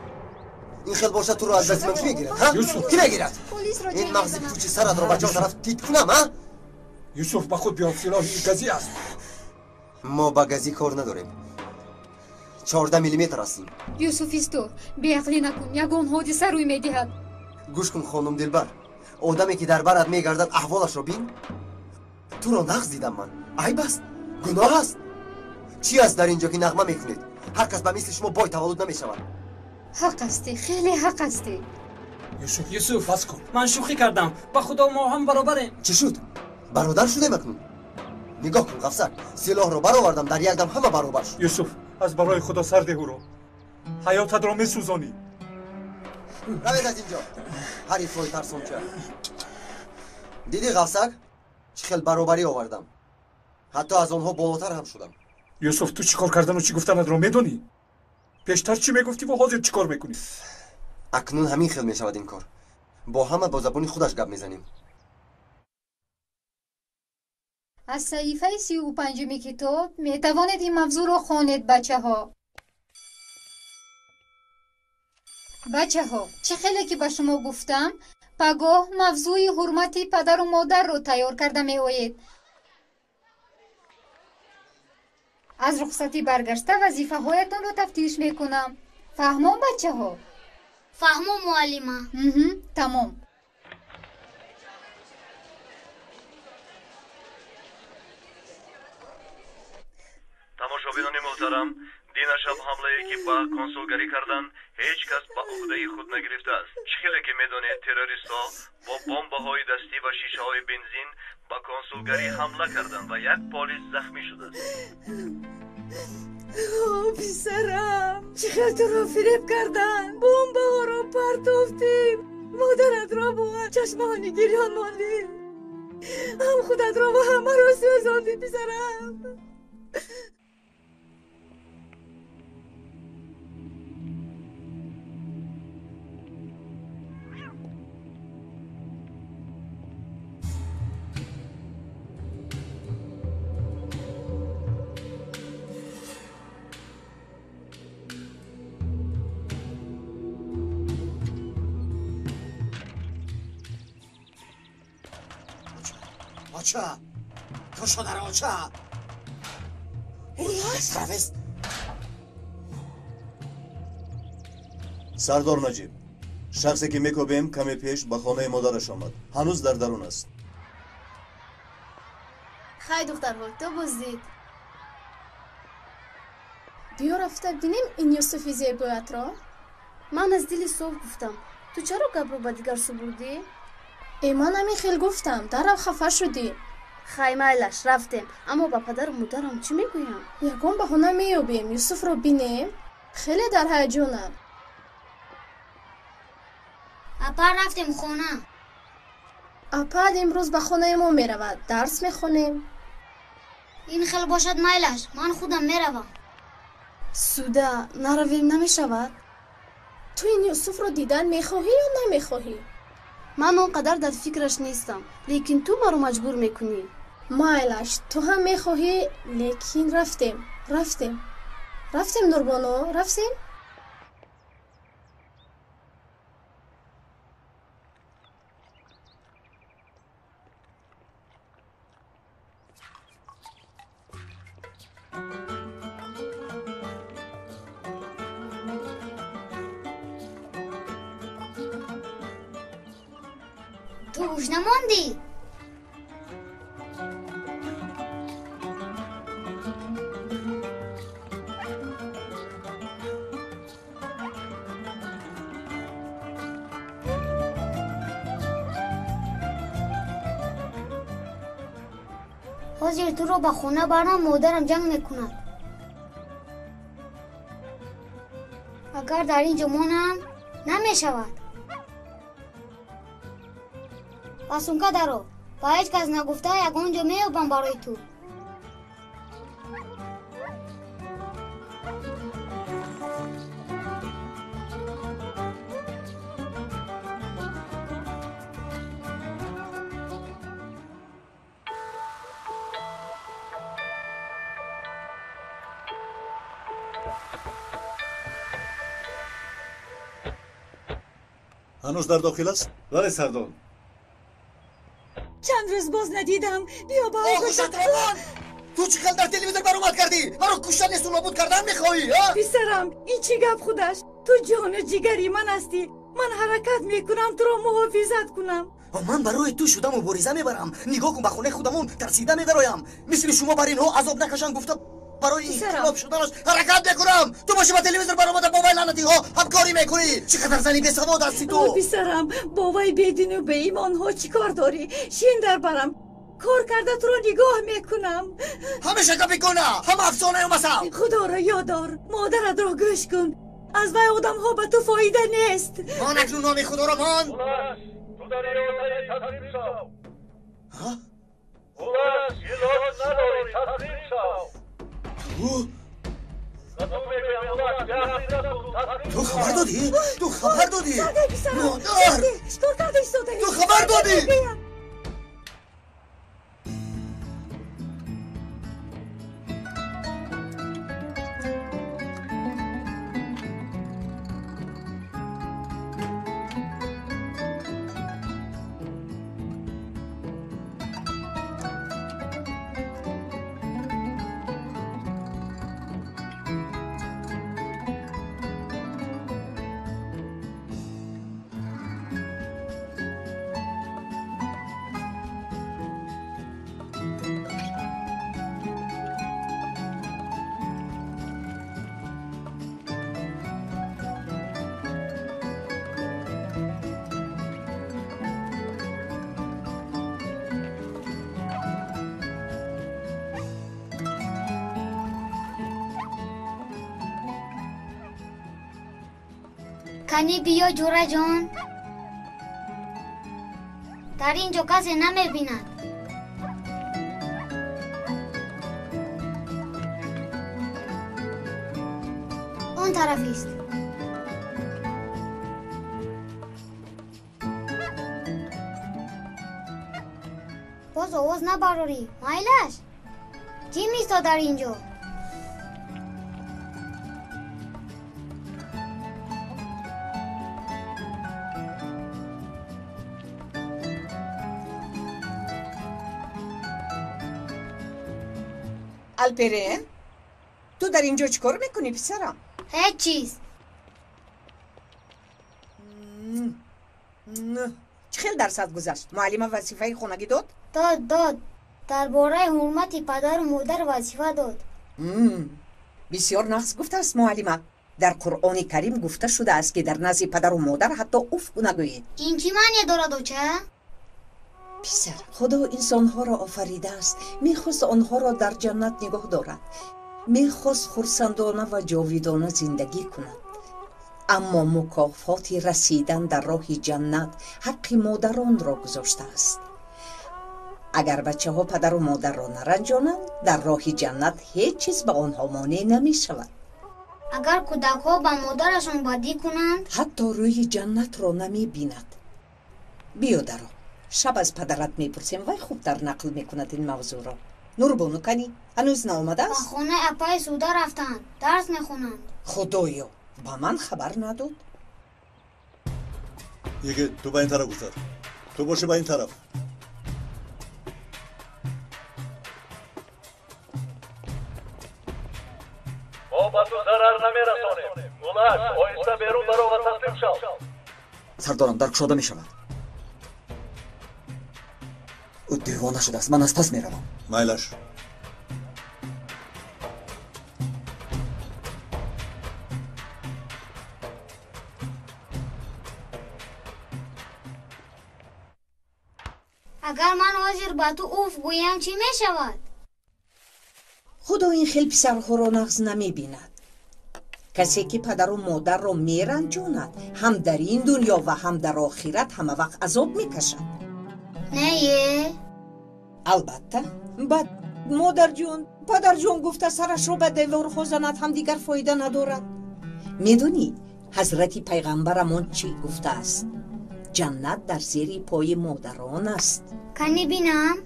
این خیلی باشد تو رو از دست من کی میگیرد؟ ها؟ کی میگیرد؟ این مغزی پوچی سرت رو بچه ها طرف تیت کنم ها؟ یوسف با خود بیار سلاح گزی است. ما با گزی کار نداریم. 14 میلیمتر هستیم. یوسف استو بیعقلی نکن. یگان حادثه روی میدهد. گوش کن خانم دلبر. آدمی که در برت میگردد احوالش رو بین. تو رو نقص دیدم من. عیب است. گناه است. چی است در اینجا که نغمه میکنید؟ هر کس به مثل شما بای تولد نمیشود. حق استی، خیلی حق استی. یوسف بس کن. من شوخی کردم. با خدا ما هم برابریم. چی شد؟ برادر شده مکنون. نگاه کن قفسک. سلاح رو برآوردم در یک دم همه برابر شد. یوسف از برای خدا سر ده او رو. حیاتت را میسوزانی. روید از اینجا. حریفای ترسونچه. دیدی قفسک؟ چه خیلی برابری آوردم. حتی از آنها بالاتر هم شدم. یوسف تو چیکار کردن و چی گفتنت رو میدونی؟ پیشتر چی میگفتی و حاضر چیکار میکنی؟ اکنون همین خیلی میشود این کار. با همه با زبانی خودش گپ میزنیم. از صحیفه 35 کتاب میتوانید این موضوع را خوانید بچه ها. بچه ها چه خیلی که به شما گفتم پگاه موضوع حرمت پدر و مادر رو تیار کرده می آید. از رخصتی برگشته وظیفه هایتان رو تفتیش میکنم. فهمون بچه ها؟ فهمون معلمه. تمام. тамошобинони муҳтарам, дина шаб ҳамлае ки ба консулгарӣ кардан ҳеҷ кас ба уҳдаи худ нагирифтааст. чӣ хеле ки медонед террористҳо бо бомбаҳои дастӣ ва шишаҳои бензин ба консулгарӣ ҳамла карданд ва як полис захмӣ шудааст. پسرم چقدر تو رو فریب کردن. بمب ها رو پرتافتیم. مادرت را با چشمانی گریان ماندی. هم خودت را و همه رو سوزاندی پسرم. آچا تو شده را آچا اولاش سردار نجیب شخصی که میکوبیم کمی پیش به خانه مادرش آمد. هنوز در درون است. خیلی دخترها تو بازدید بیا رفته بینیم این یوسفی زیبایت را. من از دل صبح گفتم تو چرا گپ رو به دیگر سپردی؟ من همین خیلی گفتم درم خفه شدی. خیمه‌اش رفتیم اما با پدر و مادرم چی میگویم؟ یکم بهونه میابیم یوسف رو بینیم. خیلی در هیجانم. اپا رفتیم خونه. اپا امروز به خانه ما میرود. درس میخونیم. این خیلی باشد میلش. من خودم میروم. سوده نرویم نمیشود. تو این یوسف رو دیدن میخواهی یا نمیخواهی؟ من اونقدر در فکرش نیستم لیکن تو ما رو مجبور میکنی. مایلش تو هم میخواهی لیکن رفتیم نوربانو رفتیم. تو گوش نماندی؟ حاضر تو رو به خونه برم مادرم جنگ میکند. بیکار در اینجا مانم نمی شود. پس اون که درو با هیچ کس نگفته یک اونجا میابم برای تو. هنوز در داخل است؟ بله سردار. چند روز باز ندیدم. بیا با آقوشت روان تو چی خل در تلویزیون برآمد کردی؟ مرا کشتن نیست و نابود کردن میخواهی؟ پسرم این چی گپ خودش؟ تو جان و جگری من هستی. من حرکت میکنم تو رو محافظت کنم. من برای تو شدم و بریزه میبرم. نگاه کن به خونه خودمون ترسیده میدرایم. مثل شما بر اینها عذاب نکشن گفته برای این خراب شدنش حرکت میکنم. تو باشی با تلویزیون برآمده با وای لعنتی ها همکاری میکنی. چقدر زنی بی سواد هستی تو. پسرم با وای بدین و به ایمان ها چی کار داری؟ شین در برم کار کرده تو رو نگاه میکنم. همیشه کپی کنه هم افسانه و مثل. خدا را یادار مادرت را گوش کن. از وای آدم ها به تو فایده نیست. مان اکنون نام خدا را مان. تو داری روزه تسلیم شو. بولس یه لاز نداری تسلیم شو. تو خبر دادی؟ تو خبر دادی؟ مادر تو خبر دادی؟ کنی بیا جورا جان. در اینجا کسی نمیبیند. اون طرفی است. باز آواز نبراری مایلش. کی میستا در اینجا؟ الپرین تو در اینجا چیکار میکنی پسرم؟ هیچ چیز. چه خیلی درصد گذشت؟ معلم وظیفه خونگی داد؟ داد درباره حرمت پدر و مادر وظیفه داد. بسیار نقص گفته است معلمه. در قرآن کریم گفته شده است که در نزد پدر و مادر حتی اف نگویید. این چی معنی دارد و چه؟ پسر خدا انسانها را آفریده است. میخواست آنها را در جنت نگاه دارد. میخواست خرسندانه و جاویدانه زندگی کند. اما مکافات رسیدن در راه جنت حق مادران را گذاشته است. اگر بچه ها پدر و مادر را نرنجانند در راه جنت هیچ چیز به آنها مانع نمی شود. اگر کودک ها به مادرشان بدی کنند حتی روی جنت را نمی بیند. بیا درو شب از پدرت میپرسیم وای خوب در نقل میکند این موضوع را. نوربانو کنی هنوز نامده است؟ به خونه اپای سودا رفتند درس میخونند. خدایا با من خبر نداد. یکی تو با این طرف گذر. تو باشه با این طرف. ما با تو ضرر نمیرسانیم. بولس آیسته بیرون برو و تسلیم شو. سردارم در کشاده میشود. او دیوانه شده است. من از پس میروم. مایلش اگر من حاضر با تو اوف گویم چی میشود؟ خدا این خیل پسرها را نغز نمی بیند. کسی که پدر و مادر را میرنجاند هم در این دنیا و هم در آخرت همه وقت عذاب میکشد. نه البته بعد مادر جون پدر جون گفته سرش رو به دیوار خوزاند هم دیگر فایده ندارد. میدونی حضرت پیغمبرمون چی گفته است؟ جنت در زیر پای مادران است. کنی بینم؟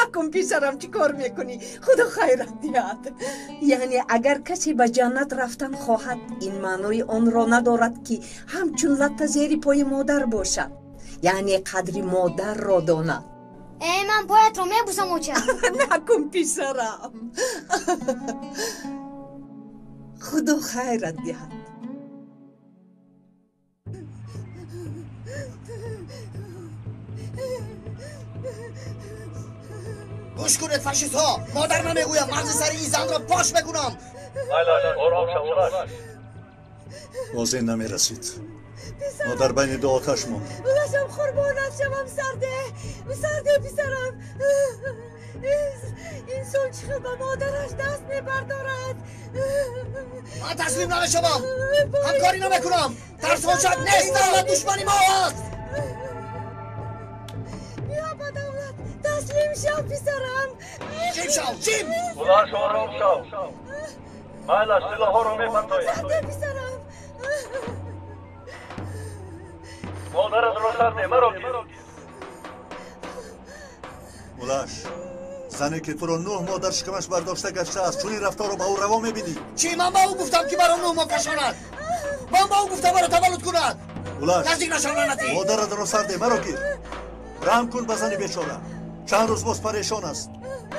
نکن پسرم چی کار میکنی؟ خدا خیرت دهد. یعنی اگر کسی به جنت رفتن خواهد این معنای آن را ندارد که همچون لطه زیر پای مادر باشد، یعنی قدر مادر را داند. من پایت رو میبوسم اوچه. نکن پسرم. خدا خیرت دهد. گوش کنید فاشیست ها، مادر نمیگویم مغز سر این زن را پاش بکنم. آرام شو اولاش. باز این نمیرسید. مادر بین دو آتش موند. اولاشم قربانت شوم سرده پسرم. این سون چقدر به مادرش دست میبردارد. من تسلیم نمیشم، همکاری نمیکنم. ترسان شد نیستم و دشمنی ما هست. بیا با دولت تسلیم شو پسرم. چیم شو چیم. اولاش آرام شو. مالا سلاح ها رو میپرتایم. سرده پسرم. مادرت رو سرده مرا گیر. اولاش زنی که تو رو 9 ماه در شکمش برداشته گشته است، چون این رفتار رو با او روا میبینی؟ چی؟ من با او گفتم که برای 9 ماه کشاند. من با او گفتم برای تولد کند. اولاش نزدیک نشو لعنتی. مادرت رو سرده مرا گیر. رحم کن به زن بیچاره. چند روز باز پریشان است.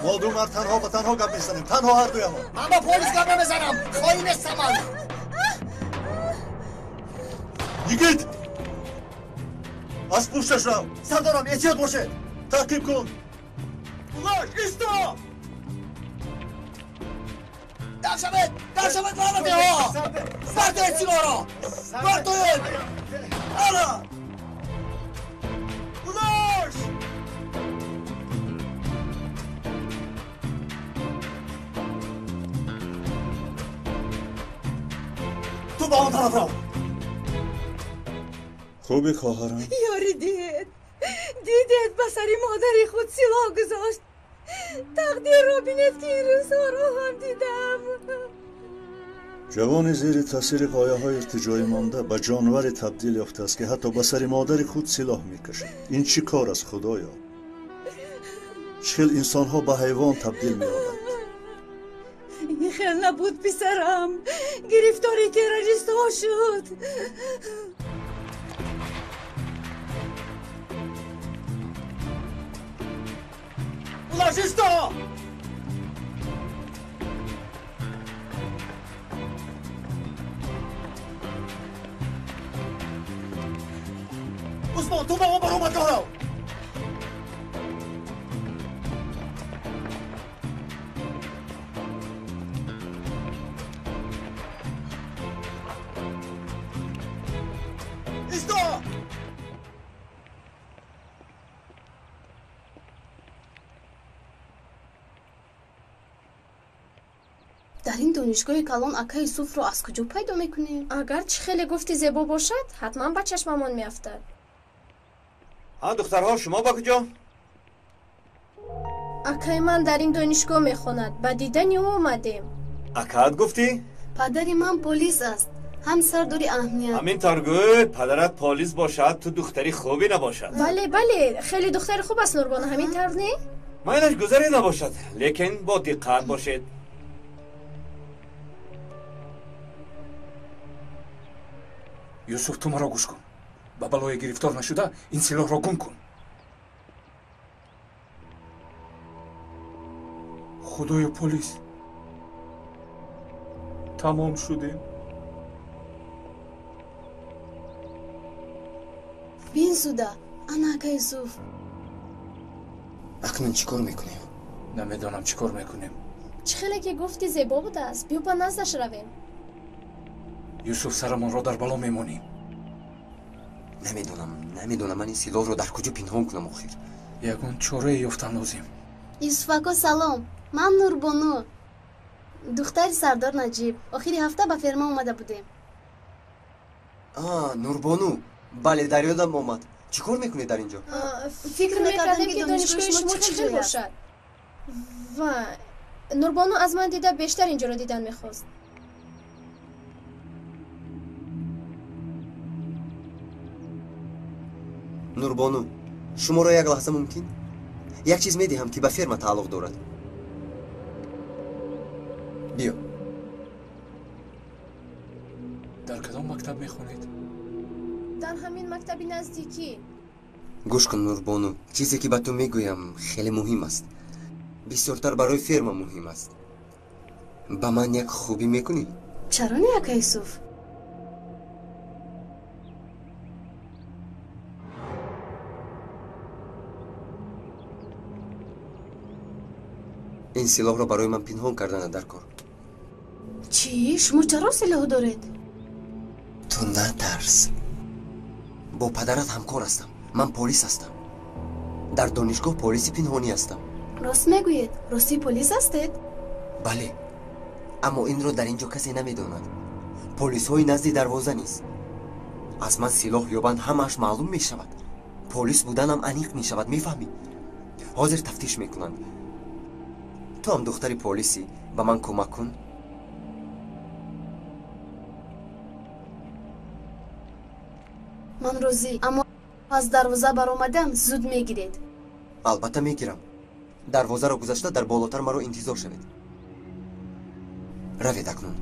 ما دو مرد تنها به تنها گپ میزنیم، تنها هر دوی ما. من با پلیس گپ نمیزنم، خواهی نیستم من. یگید از پوشتش رو. سردارم احتیاط باشه. تعقیب کن. اولاش ایستا. در شبت لعنتی ها. بردارید سلاح را. بردارید. آلا. اولاش. تو با اون طرف رو. خوبی خواهرم؟ یاری دیدید به سری مادری خود سلاح گذاشت. تقدیر را بینید که این روزها رو هم دیدم. جوانی زیر تاثیر قایه های ارتجاعی مانده به جانور تبدیل یافته است که حتی به سر مادر خود سلاح میکشد. این چی کار است خدایا؟ چل انسان ها به حیوان تبدیل می‌یابند. این خیلی نبود پسرم، گرفتاری تروریست ها شد. اولاش ایستا. عثمان تو با ما برو مدگاه. ایستا. در این دانشگاه کلان اکا یوسف رو از کجا پیدا میکنیم؟ اگر چه خیلی گفتی زیبا باشد حتما به چشممان میافتد. دخترها شما با کجا؟ اکای من در این دانشگاه میخواند، به دیدن او آمدیم. اکاد گفتی؟ پدر من پلیس است، هم سرداری اهمیت. همین تارگوی پدرت پلیس باشد تو دختری خوبی نباشد. بله خیلی دختر خوب است نوربانو، همین طور نه؟ مایلش گذری نباشد، لیکن با دقت باشید. یوسف تو مرا گوش کن. با بلای گرفتار نشده این سلاح را گم کن. خدای پلیس تمام شدیم. بین سودا انا اکا یوسف. اکنون چیکار میکنیم؟ نمیدانم چیکار میکنیم. چه خیلی که گفتی زیبا بوده است، بیا با نزدش رویم. یوسف سرمان را در بلا میمونیم. نمیدونم من این سلاح رو در کجا پنهان کنم آخر. یگان چاره یافتن لازم. یوسف اکا سلام، من نوربانو. دختر سردار نجیب آخری هفته به فرما اومده بودیم. نوربانو. بله در یادم اومد. چیکار میکنی در اینجا؟ فکر میکردم که دانشگاه شما چه باشد. و نوربانو از من دیده بیشتر اینجا رو دیدن میخواست. نوربانو شما را یک لحظه ممکن؟ یک چیز میدهم که به فرما تعلق دارد. بیا. در کدام مکتب میخونید؟ در همین مکتبی نزدیکی. گوش کن نوربانو، چیزی که به تو میگویم خیلی مهم است. بسیارتر برای فرما مهم است. به من یک خوبی میکنی؟ چرا نه یک یوسف؟ این سلاح را برای من پنهان کردن در کار. چی؟ شما چرا سلاح دارید؟ تو نترس. با پدرت همکار هستم. من پلیس هستم. در دانشگاه پلیس پنهانی هستم. راست میگویید؟ راستی پلیس هستید؟ بله. اما این را در اینجا کسی نمیداند. پلیس های نزد دروازه نیست. از من سلاح یابند همش معلوم می شود. پلیس بودنم انیق می شود. میفهمی؟ حاضر تفتیش میکنند. تو هم دختری پلیسی، به من کمک کن. من روزی اما از دروازه بر آمدم زود میگیرید. البته میگیرم. دروازه را گذاشته در بالاتر مرا انتظار شوید. روید اکنون.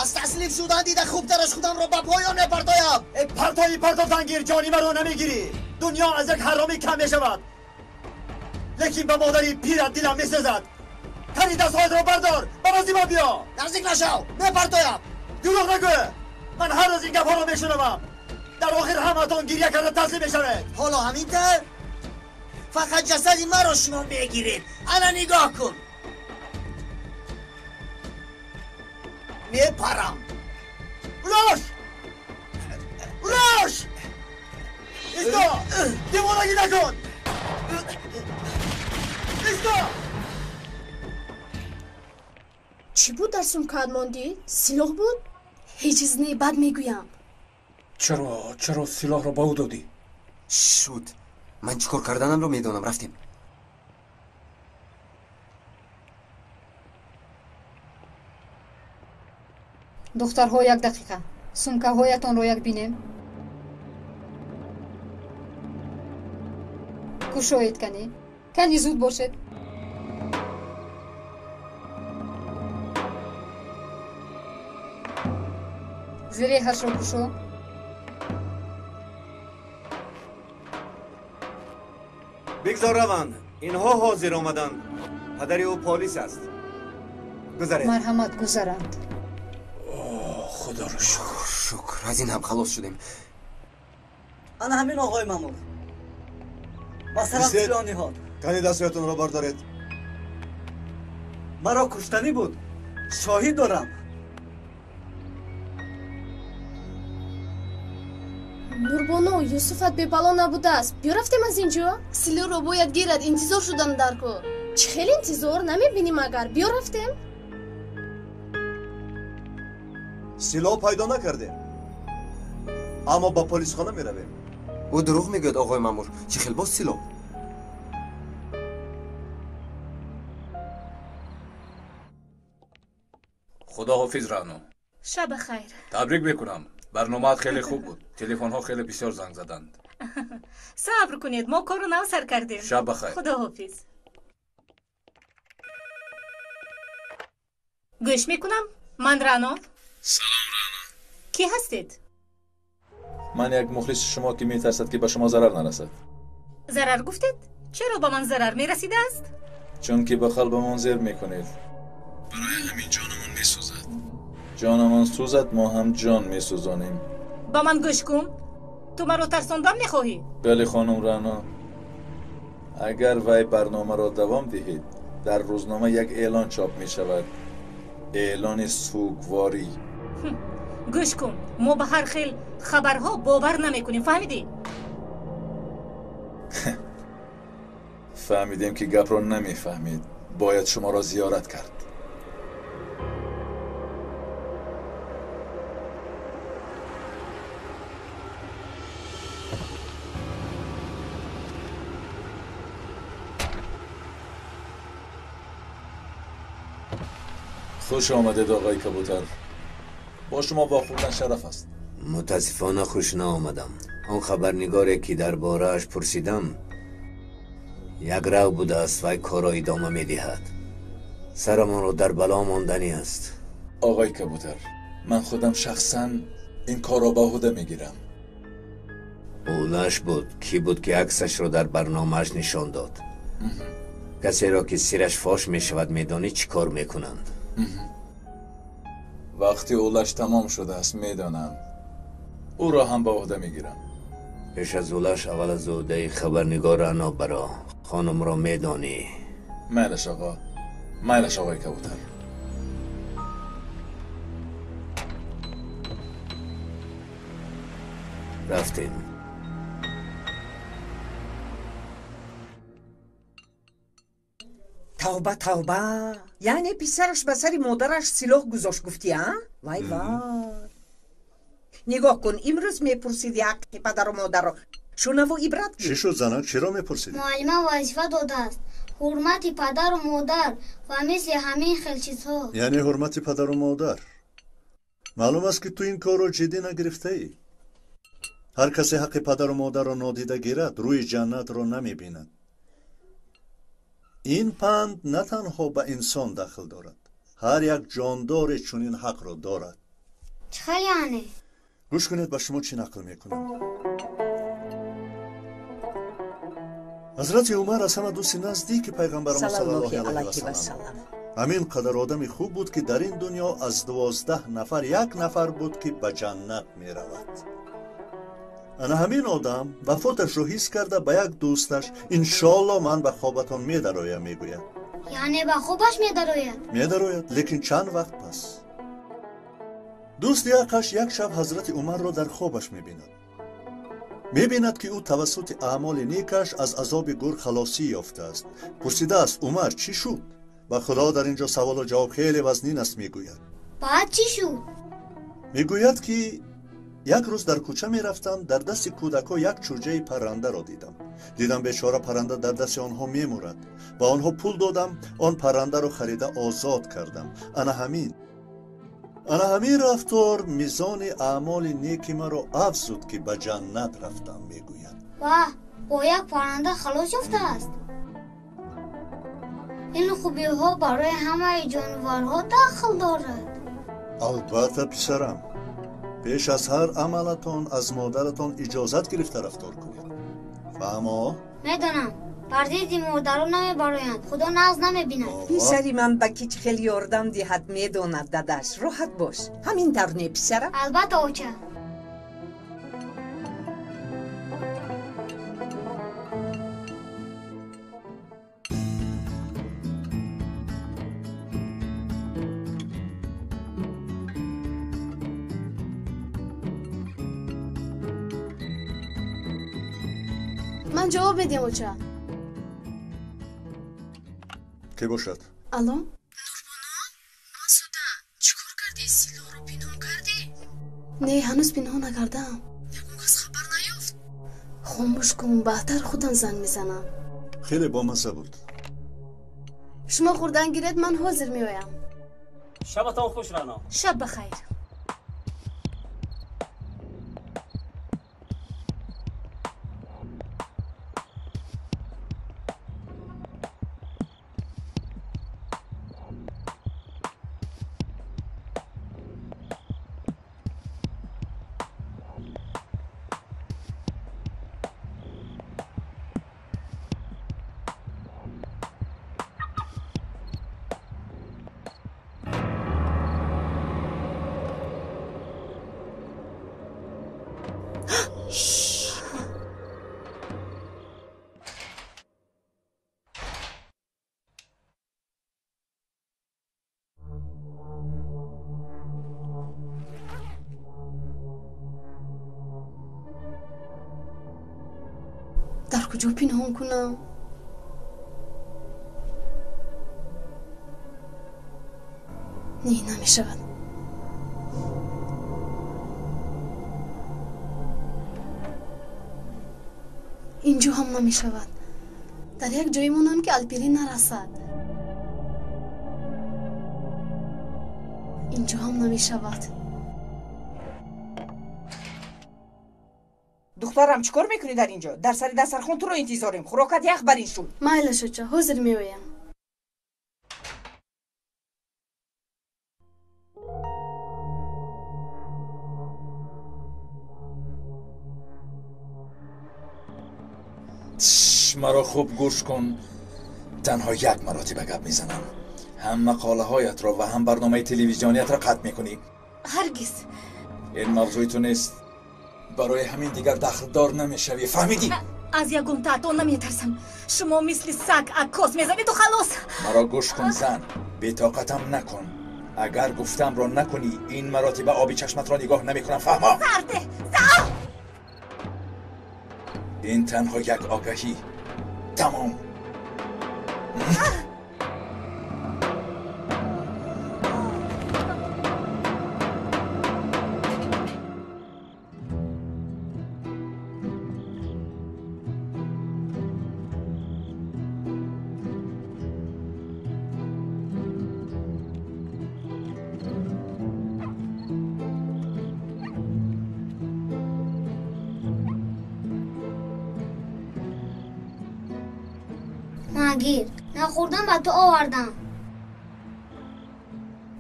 از تسلیم شدن دیده خوبترش خودم را به پایان نپرتایم. پرتای گیر جانی مرا نمیگیری. دنیا از یک حرامی کم میشود، لیکن به مادری پیرت دلم میسزد. تنی دستهایت را بردار، به نزدیک من بیا. نزدیک نشو، میپرتایم. دروغ نگو. من هر روز این گپها را میشنوم. در آخر همتان گریه کرده تسلیم میشوید. حالا همینطور فقط جسدی مرا شما میگیرید. انا نگاه کن. میپرم. راش ایستا. دیوانگی نکن. ایستا. چی بود در سمکت ماندی؟ سلاح بود؟ هیچ چیز نه، بد میگویم. چرا سلاح را به او دادی؟ شد. من چیکار کردنم رو میدونم. رفتیم. دخترها یک دقیقه. سمکه هایتان را یک بینیم. گشایید کنی. کمی زود باشد. زریحش را گشو. بگذار روند. اینها حاضر آمدند. پدری او پلیس است. گذرید. مرحمت گذرند. خدا رو شکر. از این هم خلاص شدیم. انا همین آقای مامور. با سرف فلانی ها. کنی دستایتون را بردارید. مرا کشتنی بود. شاهد دارم. نوربانو، یوسفت ببلا نبوده است. بیا رفتیم از اینجا. سلاح رو باید گیرد. انتظار شدن در کار. چه خیلی انتظار نمیبینیم اگر. بیا رفتیم. سلاح پیدا نکردیم، اما با پلیس خانه می رویم. او دروغ میگوید آقای مامور. چه خیلی باز سلاح؟ خداحافظ رانو. شب خیر. تبریک میکنم. برنامه خیلی خوب بود. تلفن ها خیلی بسیار زنگ زدند. صبر کنید، ما کارو نو سر کردیم. شب بخیر. خداحافظ. گوش میکنم. من رانو. سلام رانو. کی هستید؟ من یک مخلص شما که میترسد که به شما ضرر نرسد. ضرر گفتید؟ چرا به من ضرر میرسیده است؟ چون که به قلبمان زیر میکنید. برای همین جانمان میسوزد. جانمان سوزد، ما هم جان میسوزانیم. با من گوش کن. تو مرا ترساندن میخواهی؟ بله خانم رانا، اگر وی برنامه را دوام دهید در روزنامه یک اعلان چاپ می شود، اعلان سوگواری. گوش کن، ما به هر خیل خبرها باور نمیکنیم، فهمیدی؟ فهمیدیم که گپ را نمیفهمید، باید شما را زیارت کرد. خوش آمدید آقای کبوتر، با شما واخوردن شرف است. متاسفانه خوش نآمدم. آن خبرنگاری که درباره‌اش پرسیدم یک رو بوده است و کار را ادامه می‌دهد. سرمان را در بلا ماندنی است. آقای کبوتر، من خودم شخصا این کار را باهوده میگیرم. اولش بود کی بود که عکسش را در برنامهش نشان داد؟ کسی را که سیرش فاش می شود میدانی چی کار میکنند؟ وقتی اولش تمام شده است میدانم، او را هم باهوده میگیرم. پیش از اولش اول از عهده خبرنگار انا برا خانم را میدانی؟ میلش آقا، میلش آقای کبوتر. رفتیم. توبه توبه، یعنی پسرش به سر مادرش سلاح گذاشت گفتی ها؟ وای وای. نگاه کن، امروز میپرسیدی حق پدر و مادر را، شنو و عبرت گیر. چی شد زنک؟ چرا میپرسیدی؟ معلم وظیفه داده است حرمت پدر و مادر و مثل همین خیل چیزها. یعنی حرمت پدر و مادر. معلوم است که تو این کار رو جدی نگرفته ای. هر کسی حق پدر و مادر را نادیده گیرد روی جنت را نمی بیند. این پند نه تنها به انسان داخل دارد، هر یک جاندار چنین حق را دارد. چه یعنی؟ گوش کنید به شما چی نقل میکنم. حضرت عمر از همه دوست نزدیک پیغمبر ما صلی الله علیه و سلم. همین قدر آدم خوب بود که در این دنیا از 12 نفر 1 نفر بود که به جنت می رود. انا همین آدم وفاتش رو حس کرده به یک دوستش انشالله من به خوابتان می درایم می گوید. یعنی به خوابش می دراید؟ می دراید، لیکن چند وقت پس. دوست یکش یک شب حضرت عمر را در خوابش می بیند. می بیند که او توسط اعمال نیکش از عذاب گور خلاصی یافته است. پرسیده است عمر چی شد؟ به خدا در اینجا سوال و جواب خیلی وزنین است می گوید. بعد چی شد؟ می گوید که یک روز در کوچه می رفتم، در دست کودکا یک چوجه پرنده را دیدم بیچاره پرنده در دست آنها می مورد. با آنها پول دادم، آن پرنده را خریده آزاد کردم. انا همین رفتار میزان اعمال نیکی مرا افزود که به جنت رفتم می گوید. واه، با یک پرنده خلاص یافته است. این خوبی ها برای همه جانورها داخل دارد. البته پسرم، پیش از هر عملتان از مادرتان اجازت گرفته رفتار کنید. فهمو؟ میدانم، بردید مادر نمی برایند، خدا ناز نمی بیند. پسری من به کیچ خیلی یاردم دهد میداند داداش، راحت باش. همین طور نه پسرم؟ البته اوچه. من جواب میدیم اوچه. که باشد؟ الو؟ نوربانا؟ مسعوده چیکار کردی؟ سیلا رو پنهان کردی؟ نه هنوز پنهان نکردم. یکون کس خبر نیافت؟ خاموش کن، بهتر خودم زنگ میزنم. خیلی بامزه بود. شما خوردن گیرید، من حاضر میایم. شبتان خوش رانا. شب بخیر. کجا پنهان کنم؟ نه نمی شود. اینجا هم نمی شود. در یک جایی مونم که الپیری نرسد. اینجا هم نمی شود. دخترم چیکار میکنی در اینجا؟ در سر دسترخوان تو رو انتظاریم. خوراکت یخ برین شد. مایل شد حاضر میویم. مرا خوب گوش کن. تنها یک مراتب گپ میزنم. هم مقاله هایت را و هم برنامه تلویزیونیت را قطع میکنی. هرگز. این موضوعی تو نیست. برای همین دیگر دخلدار نمیشوی. فهمیدی؟ از یگون تعتون نمیترسم. شما مثل سگ عکاس میزنی تو خلاص. مرا گوش کن زن. بی‌طاقتم نکن. اگر گفتم را نکنی این مراتب آبی چشمت را نگاه نمیکنم. فهمم؟ سرده. این تنها یک آگهی. تمام. گیر نخوردم با تو آوردم.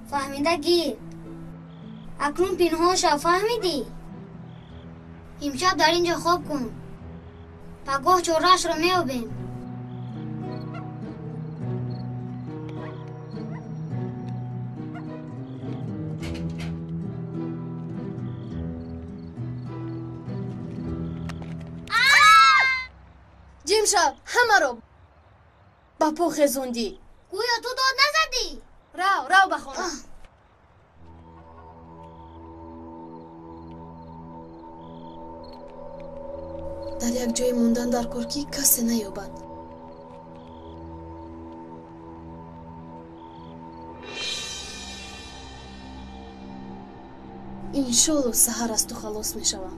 فهمیده گیر؟ اکنون پنهان شو. فهمیدی؟ امشب در اینجا خواب کن. پگاه چورش رو میابیم. جیم شو همه رو با پو خزوندی. گویا تو داد نزدی. رو بخونم. در یک جای موندن در کرکی کسی نیابد. انشالله سحر از تو خلاص می شوم.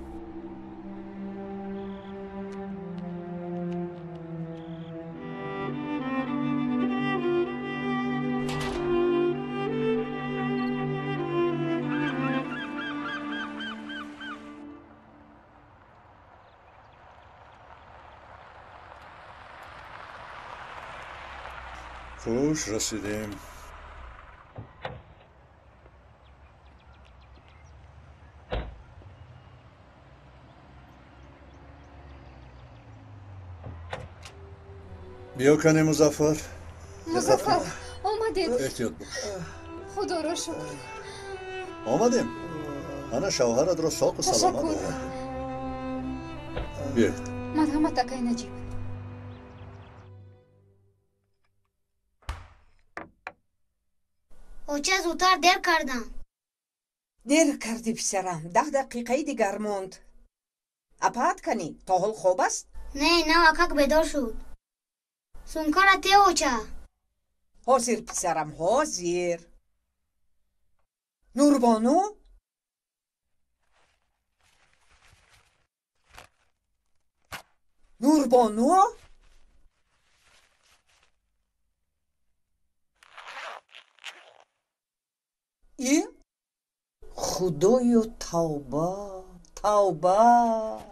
خوش رسیدیم. بیا کنی مظفر. آمدید. احتیاط باش. خدا را شکر. آمدیم. انا شوهرت را ساق و سلامت آوردم. بیا. مرحمت اکای نجیب. اوچه زودتر دیر کردم. دیر کردی پسرم. 10 دقیقه دیگر موند. اپات کنی تا حال خوب است؟ نه وکک بیدار شد. سونکارت اوچه. حاضر پسرم حاضر. نوربانو؟ نوربانو؟ ای؟ خدایا توبه توبه.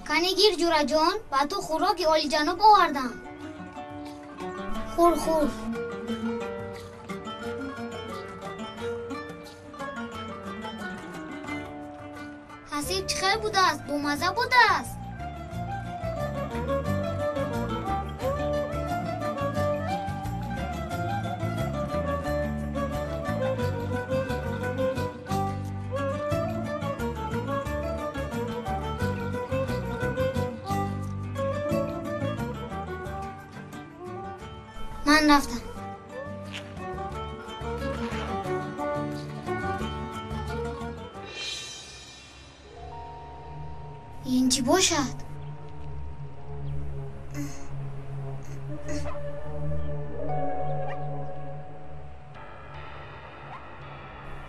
کنی گیر جورا جان با تو خوراک اولی جانب آوردم. خور حسیب چخیر بوده است. بومزه بوده است. من رفتم. این چی باشد؟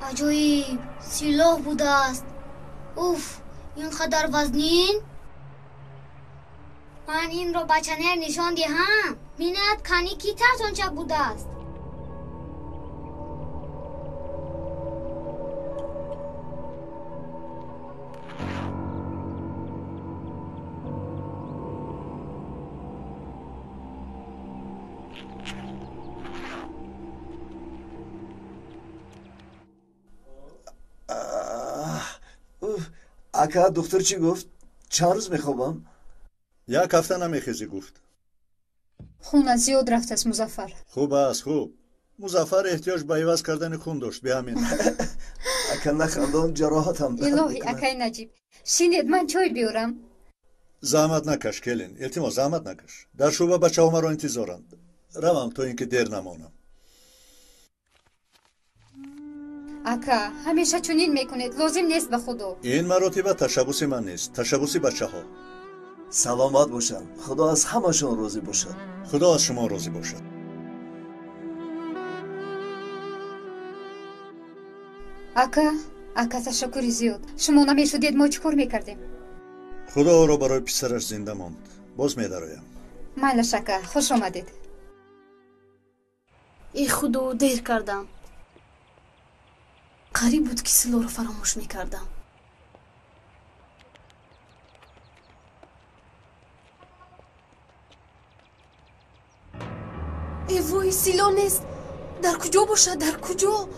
عجایب سلاح بوده است. اوف اینقدر وزنین. من این رو به چنر نشان دهم. بیند کنی کی ترتانچه بوده است. اکا دکتر چی گفت؟ چند روز میخوابم؟ یک هفته نمیخیزی گفت. خون زیاد رفت است مظفر. خوب است خوب. مظفر احتیاج به عوض کردن خون داشت به همین. اکا نخندان جراحت هم الهی اکای نجیب. شینید من چای بیارم. زحمت نکش کلین. التماس زحمت نکش. در شوبه بچه ها مرا انتظارند. روم تا اینکه دیر نمانم. اکا همیشه چنین میکنید. لازم نیست به خدا. این مراتب تشبوس من نیست. تشبوس بچه ها. سلامت باشن. خدا از همشون راضی باشد. خدا از شما راضی باشد. اکا تشکری زیاد. شما نمیشدید ما چیکار میکردیم؟ خدا را برای پسرش زنده ماند. باز میدرایم. مایلش اکا خوش آمدید. ای خدا دیر کردم. قریب بود که سلو رو فراموش میکردم. ای وای سیلو نیست. در کجا باشد؟ در کجا؟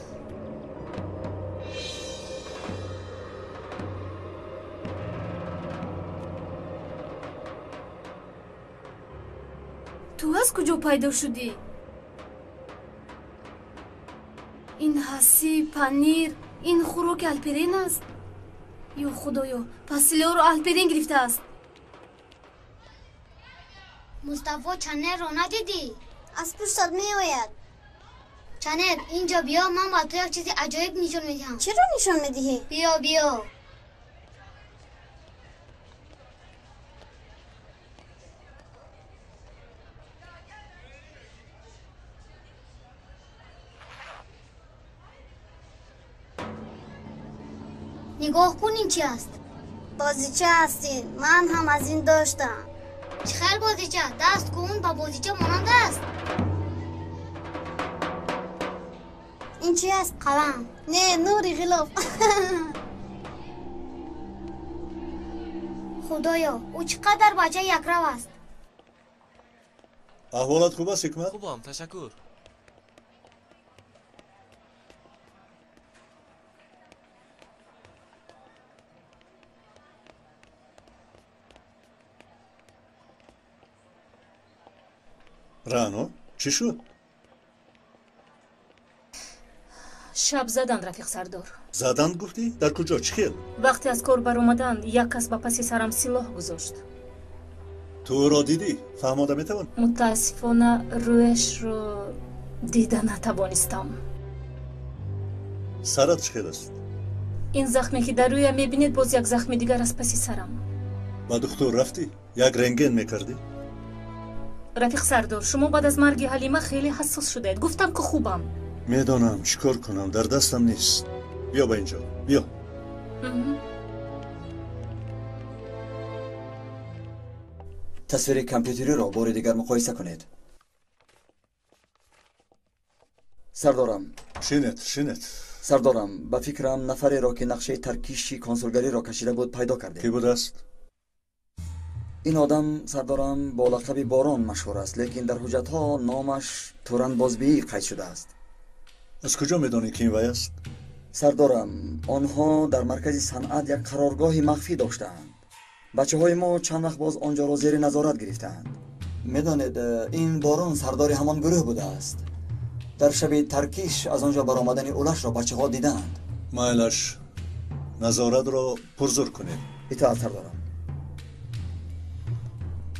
تو از کجا پیدا شدی؟ این حسی پنیر این خوراک الپرین است. یا خدایا پس سیلو رو الپرین گرفته است. مصطفی چنر رو ندیدی؟ از پشتت می آید. چنر اینجا بیا من با تو یک چیز عجایب نشون میدهم. چرا نشون میدهی؟ بیا بیا. نگاه کن این چی است؟ بازیچه هستی. من هم از این داشتم. چخیر بازیچه؟ دست کن با بازیچه مانند است. این چی است؟ قلم. نه نوری غلاف. خدایا او چقدر بچه یک رو است. احوالت خوب است حکمت؟ خوبم تشکر. رانو چی شد؟ شب زدند رفیق سردار. زدند گفتی؟ در کجا؟ چی خیل؟ وقتی از کار بر اومدند یک کس با پسی سرم سلاح گذاشت. تو را دیدی؟ فهماده میتوان؟ متاسفانه رویش رو دیده نتوانستم. سرت چی خیل است؟ این زخمی که در رویم میبینید باز یک زخم دیگر از پسی سرم. با دکتر رفتی؟ یک رنگین میکردی؟ رفیق سردار شما بعد از مرگ حلیمه خیلی حساس شدید. گفتم که خوبم. میدانم چیکار کنم در دستم نیست. بیا با اینجا بیا. تصویر کامپیوتری را بار دیگر مقایسه کنید. سردارم شینت سردارم به فکرم نفری را که نقشه ترکیشی کنسولگری را کشیده بود پیدا کرده. کی بود است؟ این آدم سردارم با لقب باران مشهور است، لیکن در حجت ها نامش توران بازبی قید شده است. از کجا میدانی که این وی است؟ سردارم آنها در مرکز صنعت یک قرارگاه مخفی داشتند. بچه های ما چند وقت باز آنجا را زیر نظارت گرفتند. میدانید این باران سردار همان گروه بوده است. در شب ترکیش از آنجا برآمدن اولش را بچه ها دیدند. مایلش نظارت را پرزور کنید. اطاعت سردارم.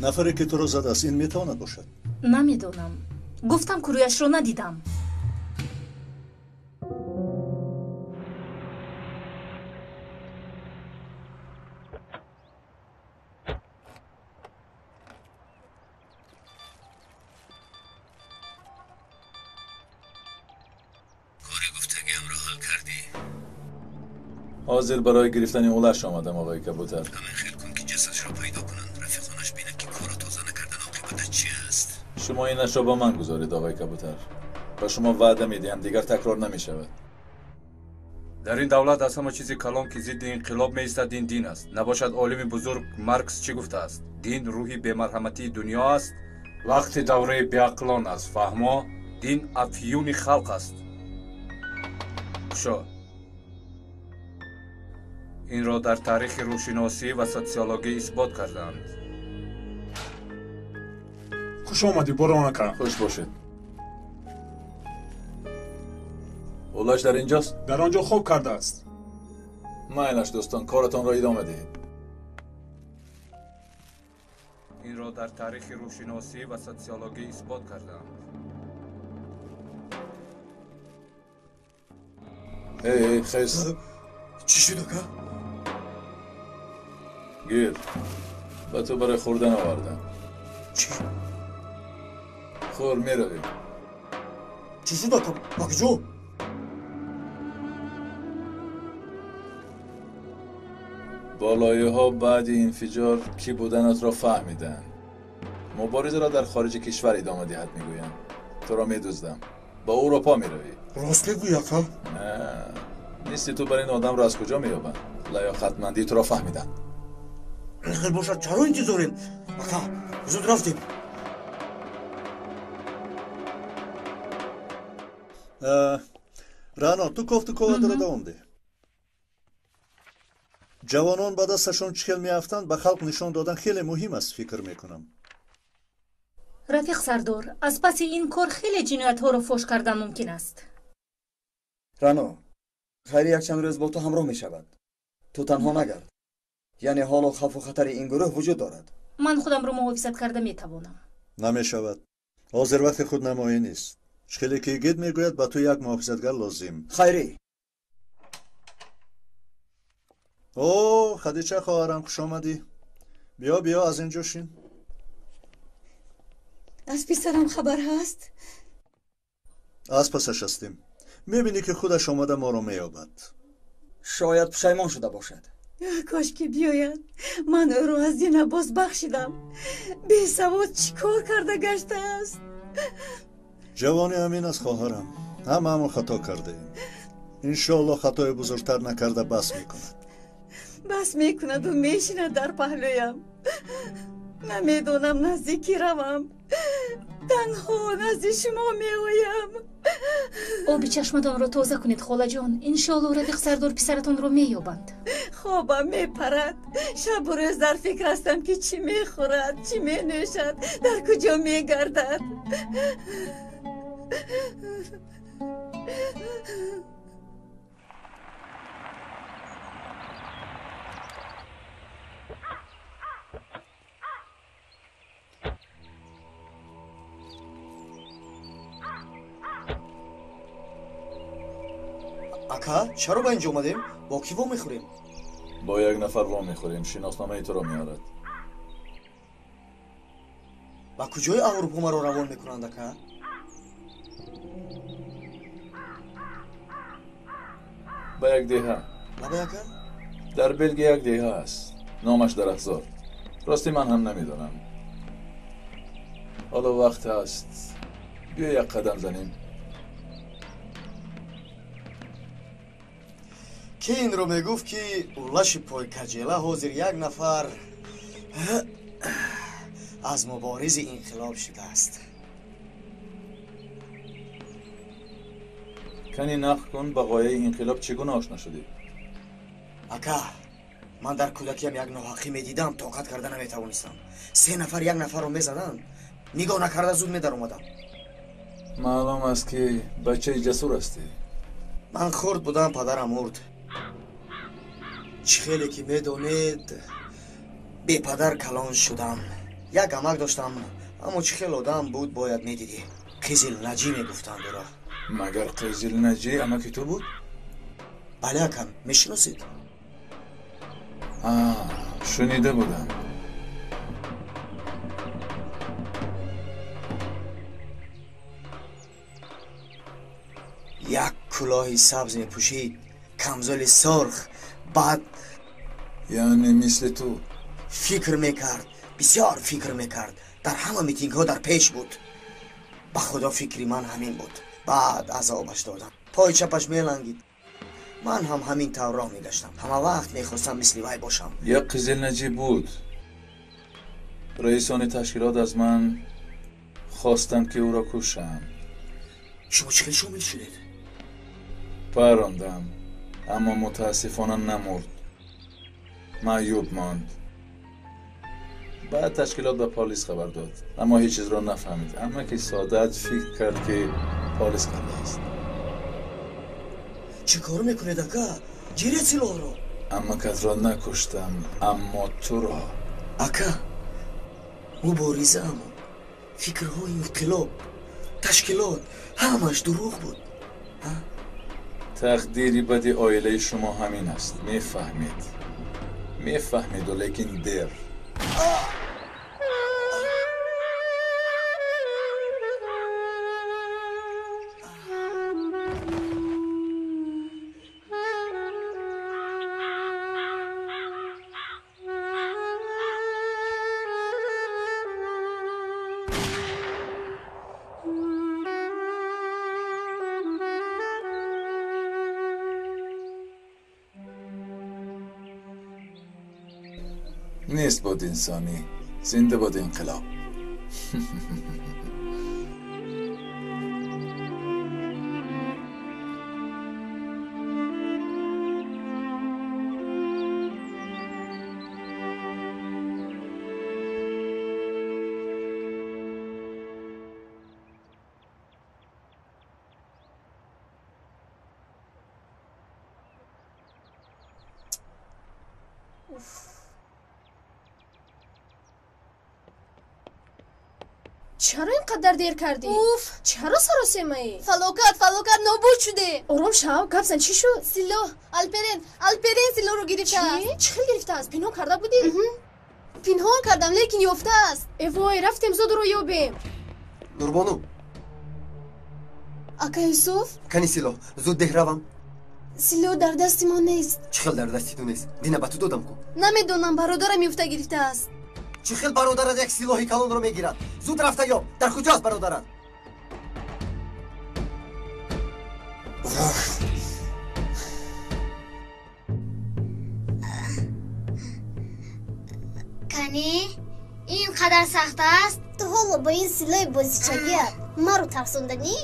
نفری که تو را زده است این میتواند باشد؟ نمیدونم. گفتم که رویش رو ندیدم. حاضر برای گرفتن اولش آمدم آقای کبوتر. همین خیل کن که جسدش را پیدا کنند. رفیقانش بینه که کارا تازه نکردن عاقبتش چی است. شما اینش را با من گذارید آقای کبوتر. با شما وعده میدیم دیگر تکرار نمی شود. در این دولت از همه چیزی کلان که ضد انقلاب میایستد این دین است. نباشد عالم بزرگ مارکس چی گفته است؟ دین روحی بی‌مرحمتی دنیا است. وقت دوره بیعقلان است. فهما دین افیون خلق است. شو این را در تاریخ روشناسی و سوسیولوژی اثبات کردند. خوش آمدی برو کن. خوش باشید. اولش در اینجاست؟ در آنجا خوب کرده است. مایلش دوستان کارتان را ادامه دهید. این را در تاریخ روشناسی و سوسیولوژی اثبات کردند. ای خیز چی شد که؟ گیر با تو برای خوردن آوردم. چی؟ خور میروی. چی شد که؟ باکجو؟ بالایه ها بعد انفجار کی بودنت را فهمیدن. مبارزه را در خارج کشور ادامه دهد میگویم. تو را میدزدم. با اروپا میروی. راست میگویی اکا؟ نه نیستی تو برای این آدم را از کجا مییابند؟ لیاقتمندی تو را فهمیدن. خیلی باشد چرا انتظاریم؟ اکا زود رفتیم. رانا تو گفت کواد را دوام ده. جوانان با دستشون چکل میافتند به خلق نشان دادن خیلی مهم است فکر میکنم. رفیق سردار از پس این کار خیلی جنایت ها رو فوش کردن ممکن است. رانو خیلی یک چند روز با تو همراه می شود. تو تنها نگرد. یعنی حال و خوف و خطر این گروه وجود دارد. من خودم رو محافظت کرده می توانم. نمی شود. حاضر وقت خود نمایی نیست. چخیلی که گید میگوید با تو یک محافظتگر لازم. خیری. اوه خدیچه خواهرم خوش آمدی. بیا از اینجا شین. از پسرم خبر هست؟ از پسش هستیم. میبینی که خودش آمده ما رو میابد. شاید پشیمان شده باشد. کاش که بیاید. من او رو از دین باز بخشیدم. بی سواد چی کار کرده گشته است؟ جوانی همین از خواهرم. همون خطا کرده ایم. انشاءالله خطای بزرگتر نکرده بس میکند. بس میکند و میشیند در پهلویم. نمیدونم نزدیکی روم. تنها نزدی شما میویم. آبی چشمتان رو تازه کنید خاله جان. انشالله رفیق سردار پسرتان رو مییابند. خوابم میپرد. شب و روز در فکر هستم که چی میخورد، چی مینوشد، در کجا میگردد. اکا چرا با اینجا اومدیم؟ با کی وام میخوریم؟ با یک نفر وام میخوریم. شناسنامه تو را میارد. با کجای اروپا ما رو روان میکنند اکا؟ با یک دیه. با اکا؟ در بلگیه یک دیه است. نامش درختزار. راستی من هم نمیدونم. حالا وقت هست بیا یک قدم زنیم. کی این رو میگفت که اولش پای کجیله حاضر یک نفر از مبارز انقلاب شده است. کنی نقل کن با غایه انقلاب چگونه آشنا شدی؟ اکا من در کودکیم یک ناحقی میدیدم طاقت کرده نمیتوانستم. 3 نفر یک نفر رو میزدن. نگاه نکرده زود میدر اومدم. معلوم است که بچه جسور هستی. من خرد بودم پدرم مرد. چخیلی که میدونید بی پدر کلان شدم. یک عمک داشتم اما چخیل آدم بود باید میدیدی. قزل نجی میگفتند او را. مگر قزل نجی امکی تو بود؟ بله اکم، میشناسید؟ شنیده بودم. یک کلاه سبز میپوشید، کمزال سرخ، بعد یعنی مثل تو فکر میکرد، بسیار فکر میکرد، در همه میتینگ ها در پیش بود. به خدا فکری من همین بود. بعد عذابش دادم، پای چپش میلنگید. من هم همین طور راه میگشتم، همه وقت میخواستم مثل وای باشم. یک قزل نجی بود. رئیسان تشکیلات از من خواستند که او را کشم. شما چه شامل شدید؟ پروندم، اما متاسفانه نمرد، معیوب ماند. بعد تشکیلات به پلیس خبر داد، اما هیچ چیز را نفهمید. اما که سادت فکر کرد که پلیس کرده است. چه کار میکنید اکا؟ گیرید سلاح را. اما کت را نکشتم، اما تو را. اکا مبارزه، اما فکرهای انقلاب، تشکیلات، همش دروغ بود. تقدیری بدی عائله شما همین است. میفهمید و لیکن دیر. نیست بود انسانی، زنده بود انقلاب. چرا اینقدر دیر کردی؟ اوف، چرا سراسیمایی؟ فلاکت نابود شده. آرام شو، گفت چی شد؟ سیلو، الپرین سیلو رو گرفته است. چی خیلی گرفته است؟ پنهان کرده بودی؟ پنهان کردم لیکن یافته است. وای، رفتیم زود رو یابیم. نوربانو اکا یوسف؟ کنی سیلو، زود ده روم. سیلو در دست ما نیست. چه خیل در دستی تو نیست؟ دینه با تو دادم کو. نمیدونم، برادرم یافته گرفته است. چه خیل برادرت یک سلاحی کلان رو میگیرد؟ زود رفته یا در کجاست برادرت؟ کنی این قدر سخت است؟ تو حالا با این سلاح بازیچگیت ما رو ترسوندنی؟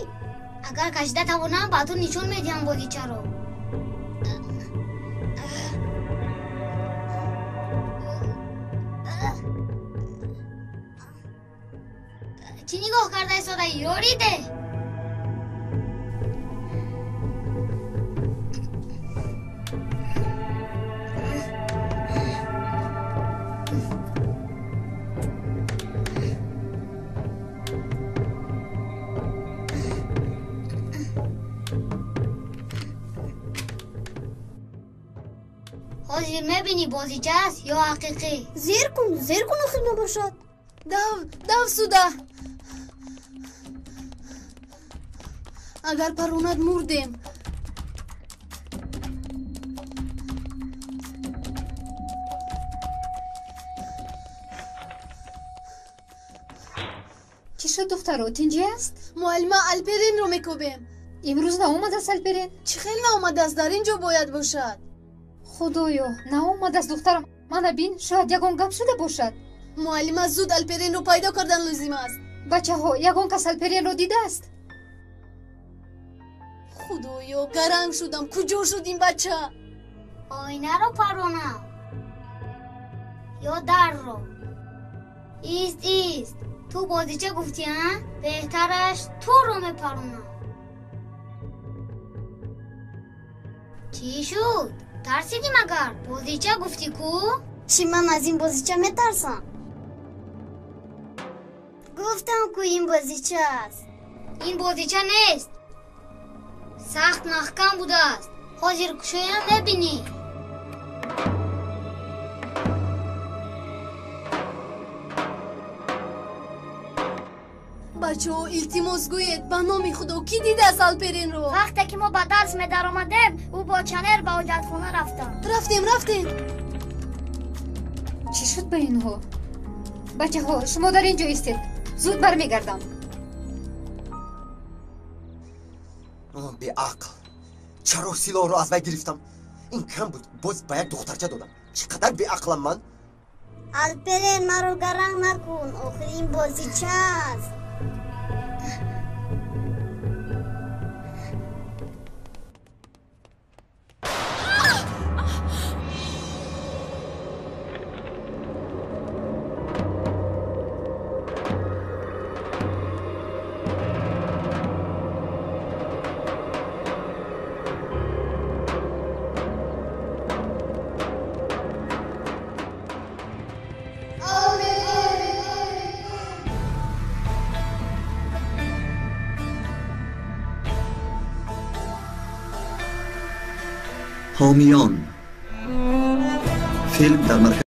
اگر کشیده توانم با تو نشون میدیم بازیچه رو. چی نگاه کرده ایستاده یاریده؟ حاضر میبینی بازیچه است یا حقیقی؟ زیر کن خیلی نباشد. دو سوده. اگر پروند مردیم. چی شد دخترات؟ اینجا است؟ معلمه الپرین رو میکوبیم. امروز ناومد است الپرین؟ چی خیلی ناومد است، در اینجا باید باشد. خدایا ناومد است دخترم. من بین شاید یگان گپ شده باشد. معلمه زود الپرین رو پیدا کردن لازم است. بچه ها یگان کس الپرین رو دیده است؟ خدایا گرنگ شدم، کجا شد این بچه؟ آینه رو پرونم یا در رو؟ ایست تو بازیچه گفتی ها؟ بهترش تو رو میپرونم. چی شد؟ ترسیدی مگر؟ بازیچه گفتی کو؟ چی من از این بازیچه میترسم؟ گفتم کو این بازیچه است. این بازیچه نیست. سخت محکم بوده است. حاضر کشویم نبینی. بچه ها التماس گوید به نام خدا کی دیده است الپرین رو؟ وقتی که ما به درس می در آمدیم او با چنر به حاجتخانه رفتیم. چی شد به اینها؟ بچه ها شما در اینجا ایستید. زود برمیگردم. بی عقل. چرا سلاح رو از وی گرفتم؟ این کم بود. باز به یک دخترچه دادم. چقدر بی عقلم من؟ الپرین مرا گرم نکن. آخر این بازیچه است. حامیان فیلم در مرکز